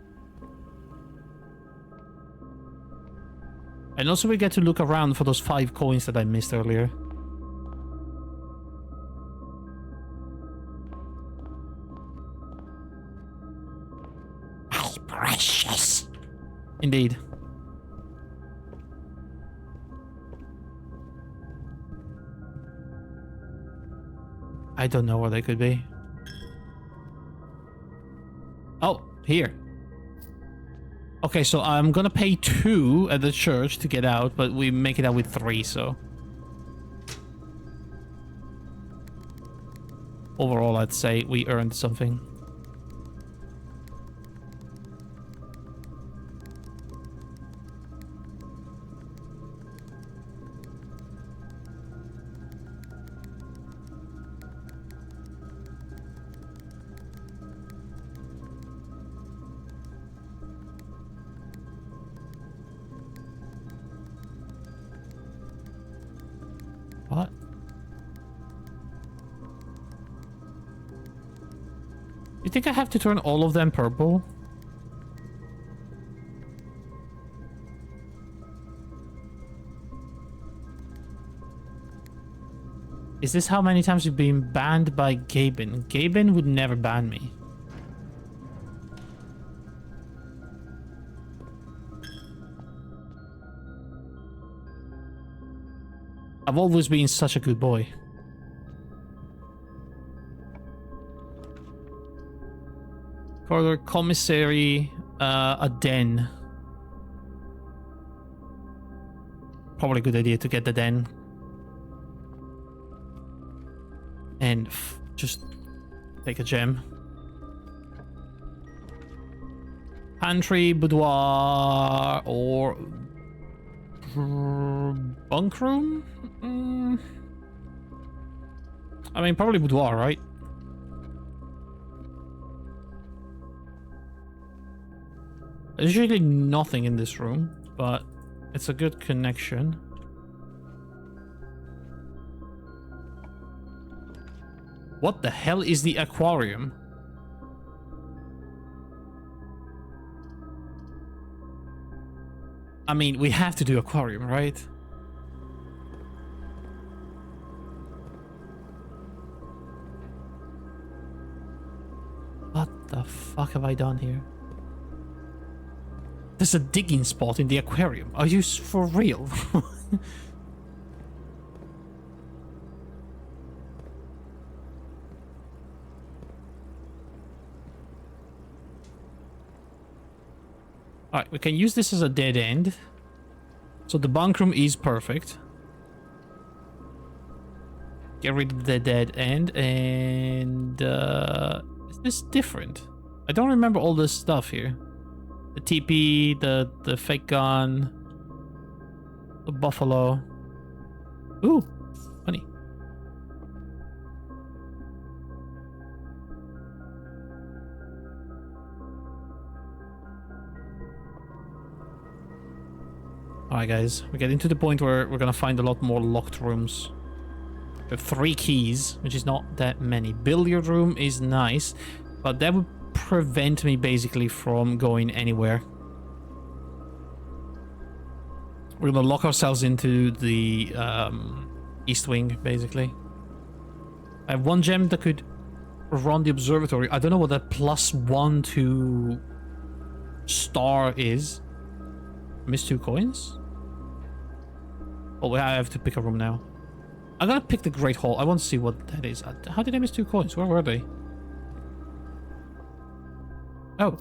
And also we get to look around for those 5 coins that I missed earlier. My precious. Indeed. I don't know where they could be. Oh, here. Okay, so I'm gonna pay 2 at the church to get out, but we make it out with 3, so... Overall, I'd say we earned something. think I have to turn all of them purple? Is this how many times you've been banned by Gaben? Gaben would never ban me. I've always been such a good boy. Corridor, commissary, a den. Probably a good idea to get the den. And just take a gem. Pantry, boudoir, or bunk room? I mean, probably boudoir, right? There's usually nothing in this room, but it's a good connection. What the hell is the aquarium? I mean, we have to do aquarium, right? What the fuck have I done here? There's a digging spot in the aquarium. Are you for real? Alright, we can use this as a dead end. So the bunk room is perfect. Get rid of the dead end. And is this different? I don't remember all this stuff here. The TP, the fake gun, the buffalo. Ooh, funny. Alright guys, we're getting to the point where we're gonna find a lot more locked rooms. We have 3 keys, which is not that many. Billiard room is nice, but that would prevent me basically from going anywhere. We're gonna lock ourselves into the east wing, basically. I have 1 gem that could run the observatory. I don't know what that +1 to star is. Missed 2 coins? Oh, wait, I have to pick a room now. I'm gonna pick the Great Hall. I want to see what that is. How did I miss 2 coins? Where were they? Oh.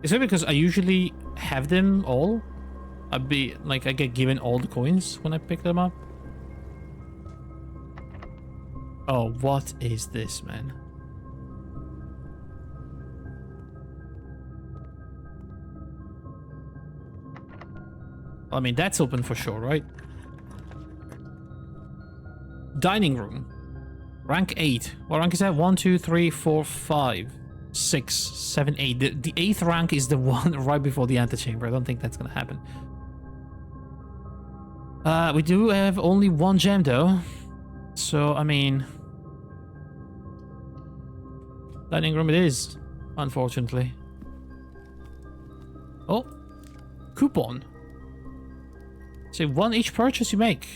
Is it because I usually have them all? I get given all the coins when I pick them up? Oh, what is this, man? I mean, that's open for sure, right? Dining room. Rank 8. What rank is that? 1, 2, 3, 4, 5, 6, 7, 8. The 8th rank is the one right before the antechamber. I don't think that's gonna happen. We do have only 1 gem, though. So, I mean... dining room it is, unfortunately. Oh. Coupon. Say 1 each purchase you make.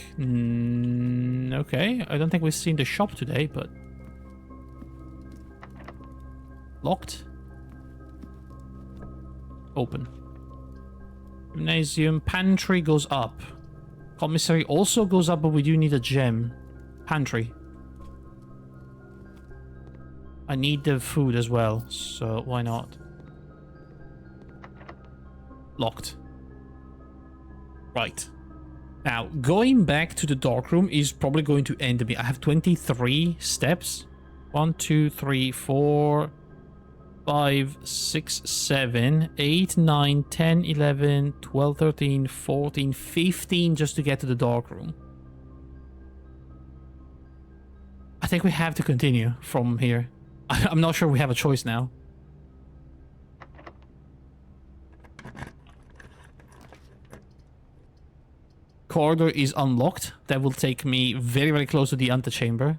Okay, I don't think we've seen the shop today, but... locked. Open. Gymnasium. Pantry goes up. Commissary also goes up, but we do need a gem. Pantry. I need the food as well, so why not? Locked. Right. Now, going back to the darkroom is probably going to end me. I have 23 steps. 1, 2, 3, 4, 5, 6, 7, 8, 9, 10, 11, 12, 13, 14, 15 just to get to the darkroom. I think we have to continue from here. I'm not sure we have a choice now. Corridor is unlocked. That will take me very, very close to the antechamber.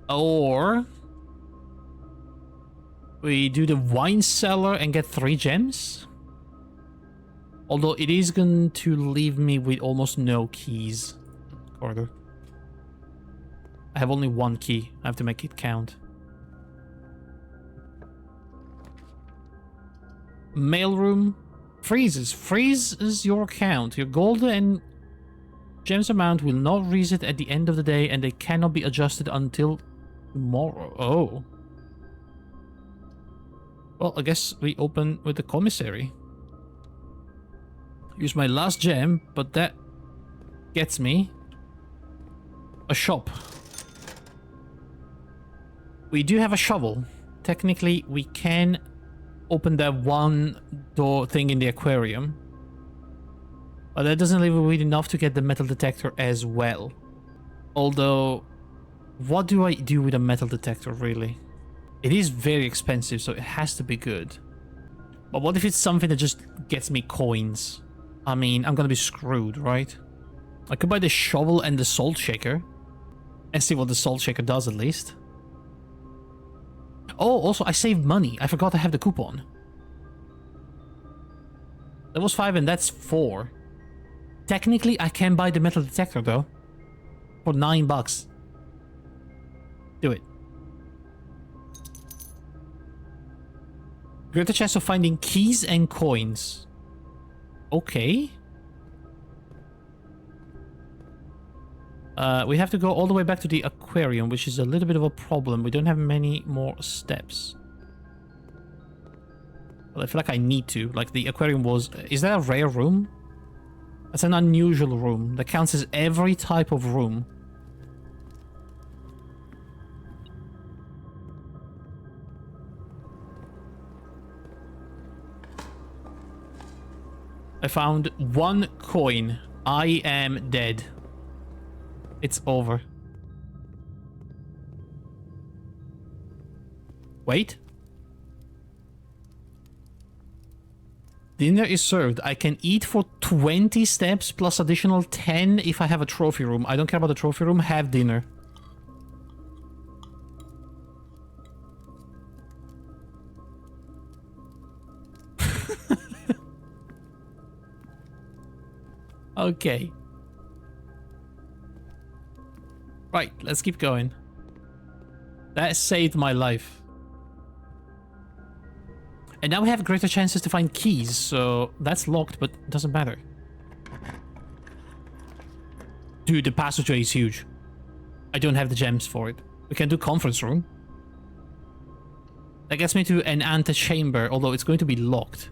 Or we do the wine cellar and get 3 gems. Although it is going to leave me with almost no keys. Corridor. I have only 1 key. I have to make it count. Mailroom. Freezes. Freezes your account. Your gold and gems amount will not reset at the end of the day and they cannot be adjusted until tomorrow. Oh. Well, I guess we open with the commissary. Use my last gem, but that gets me a shop. We do have a shovel. Technically, we can open that one door thing in the aquarium. But that doesn't leave me with enough to get the metal detector as well. Although, what do I do with a metal detector, really? It is very expensive, so it has to be good. But what if it's something that just gets me coins? I mean, I'm gonna be screwed, right? I could buy the shovel and the salt shaker. And see what the salt shaker does, at least. Oh, also, I saved money. I forgot I have the coupon. That was 5 and that's 4. Technically, I can buy the metal detector, though. For $9. Do it. Greater chance of finding keys and coins. Okay. We have to go all the way back to the aquarium, which is a little bit of a problem. We don't have many more steps. Well, I feel like I need to. Like, the aquarium was... Is that a rare room? That's an unusual room. That counts as every type of room. I found 1 coin. I am dead. It's over. Wait. Dinner is served. I can eat for 20 steps plus additional 10 if I have a trophy room. I don't care about the trophy room. Have dinner. Okay. Right, let's keep going. That saved my life. And now we have greater chances to find keys, so that's locked, but it doesn't matter. Dude, the passageway is huge. I don't have the gems for it. We can do conference room. That gets me to an antechamber, although it's going to be locked.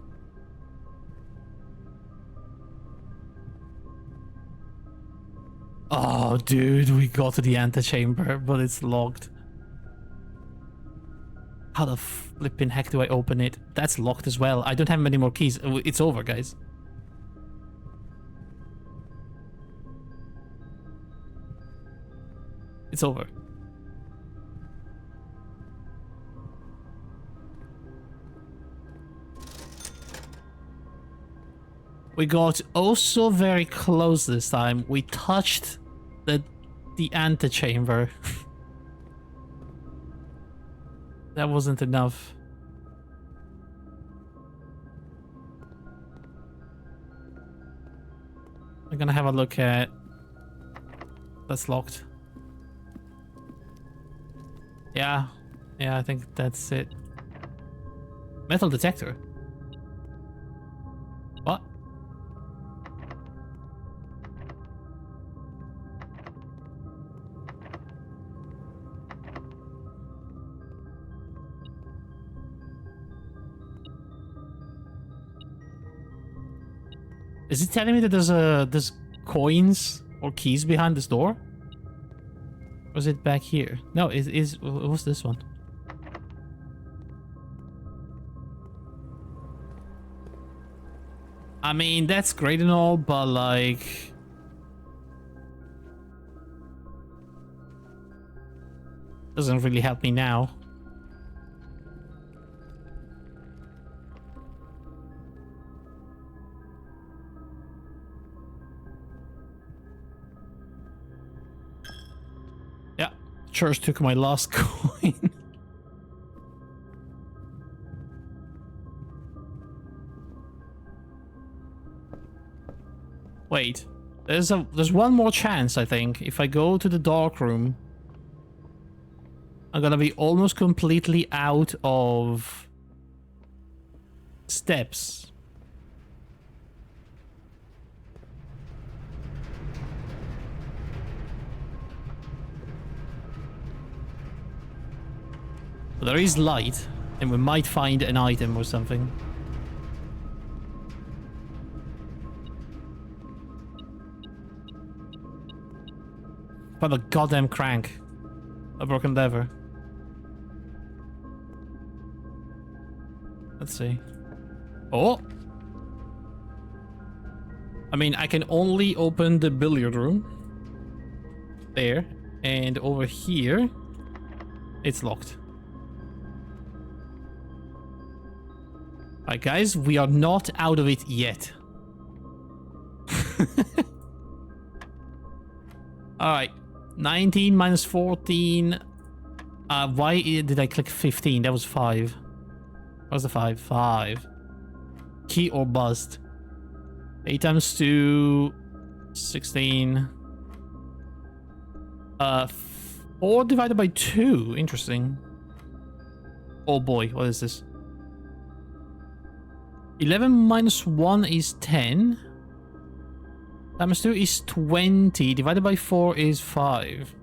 Oh, dude, we got to the antechamber, but it's locked. How the flipping heck do I open it? That's locked as well. I don't have many more keys. It's over, guys. It's over. We got also very close this time. We touched the antechamber. That wasn't enough. I'm gonna have a look at... That's locked. Yeah. Yeah, I think that's it. Metal detector. What? Is it telling me that there's coins or keys behind this door? Or is it back here? No, it is. What's this one? I mean, that's great and all, but like... Doesn't really help me now. Church took my last coin. Wait. There's one more chance, I think. If I go to the dark room, I'm gonna be almost completely out of steps. But there is light, and we might find an item or something. By the goddamn crank. A broken lever. Let's see. Oh! I mean, I can only open the billiard room. There. And over here, it's locked. Alright, guys, we are not out of it yet. Alright. 19 minus 14. Why did I click 15? That was 5. What was the 5? 5. Key or bust. 8 times 2. 16. 4 divided by 2. Interesting. Oh boy, what is this? 11 minus 1 is 10. Times 2 is 20. Divided by 4 is 5.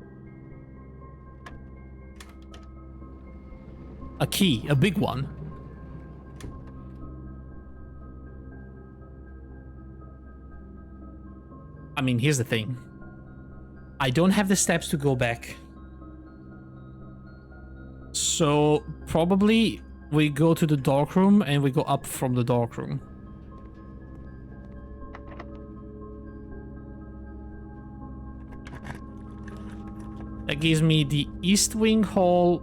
A key. A big one. I mean, here's the thing. I don't have the steps to go back. So, probably we go to the dark room and we go up from the dark room. That gives me the East Wing Hall,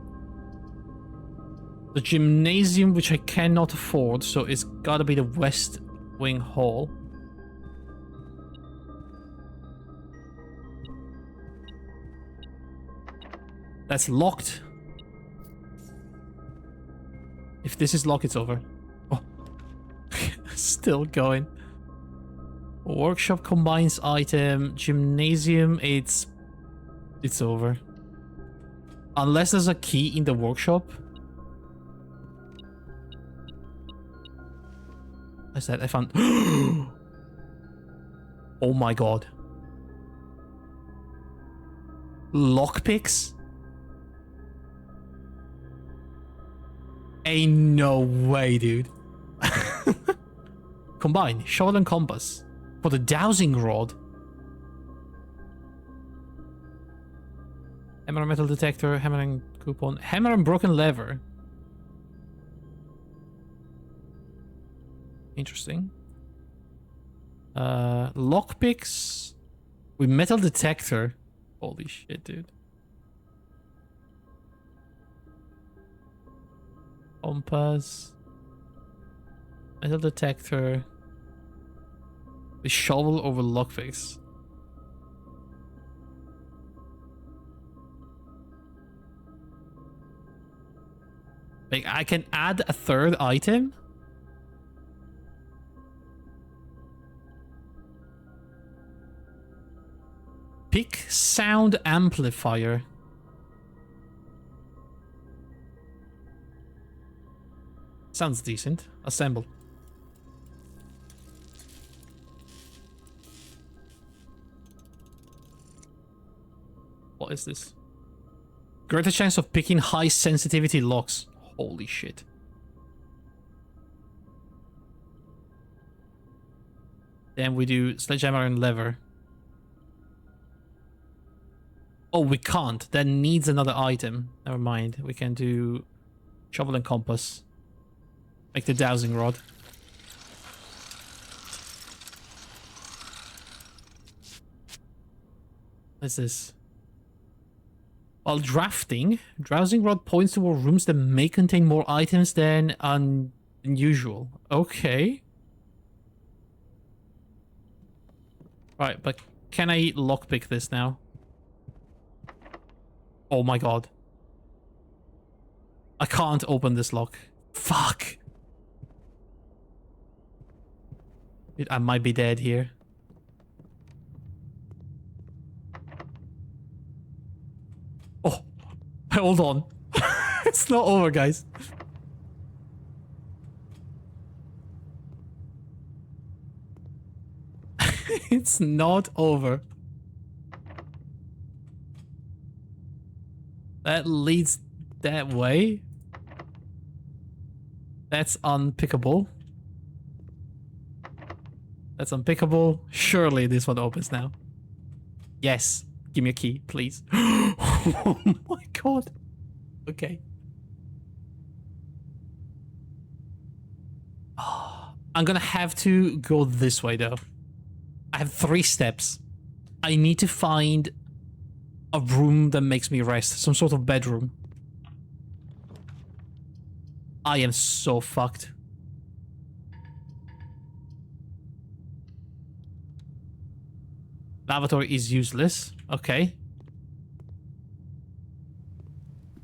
the gymnasium, which I cannot afford, so it's gotta be the West Wing Hall. That's locked. If this is locked, it's over. Oh. Still going. Workshop combines item. Gymnasium, it's over. Unless there's a key in the workshop. I said I found... Oh my god. Lockpicks? Ain't no way, dude. Combine shovel and compass for the dowsing rod. Hammer and metal detector, hammer and coupon, hammer and broken lever. Interesting. Lockpicks with metal detector. Holy shit, dude. Compass. Metal detector. The shovel over lockpicks. Like, I can add a third item? Pick sound amplifier. Sounds decent. Assemble. What is this? Greater chance of picking high sensitivity locks. Holy shit. Then we do sledgehammer and lever. Oh, we can't. That needs another item. Never mind. We can do shovel and compass. Make the dowsing rod. What's this? While drafting, dowsing rod points toward rooms that may contain more items than unusual. Okay. Right, but can I lockpick this now? Oh my god. I can't open this lock. Fuck. Dude, I might be dead here. Oh, hold on. It's not over, guys. It's not over. That leads that way. That's unpickable. That's unpickable. Surely this one opens now. Yes. Give me a key, please. Oh my god. Okay. I'm gonna have to go this way though. I have 3 steps. I need to find a room that makes me rest. Some sort of bedroom. I am so fucked. Lavatory is useless. Okay.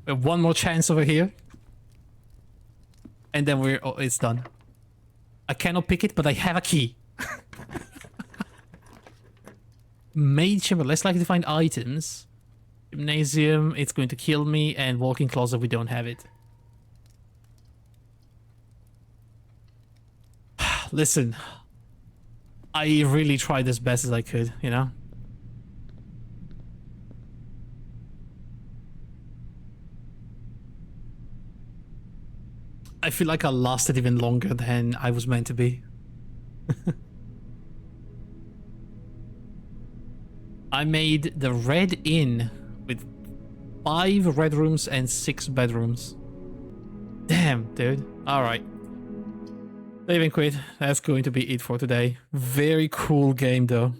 We have one more chance over here. And then we're... Oh, it's done. I cannot pick it, but I have a key. Maid chamber, less likely to find items. Gymnasium, it's going to kill me. And walk-in closet, we don't have it. Listen. I really tried as best as I could, you know? I feel like I lasted even longer than I was meant to be. I made the Red Inn with 5 red rooms and 6 bedrooms. Damn, dude. Alright. Save and quit. That's going to be it for today. Very cool game though.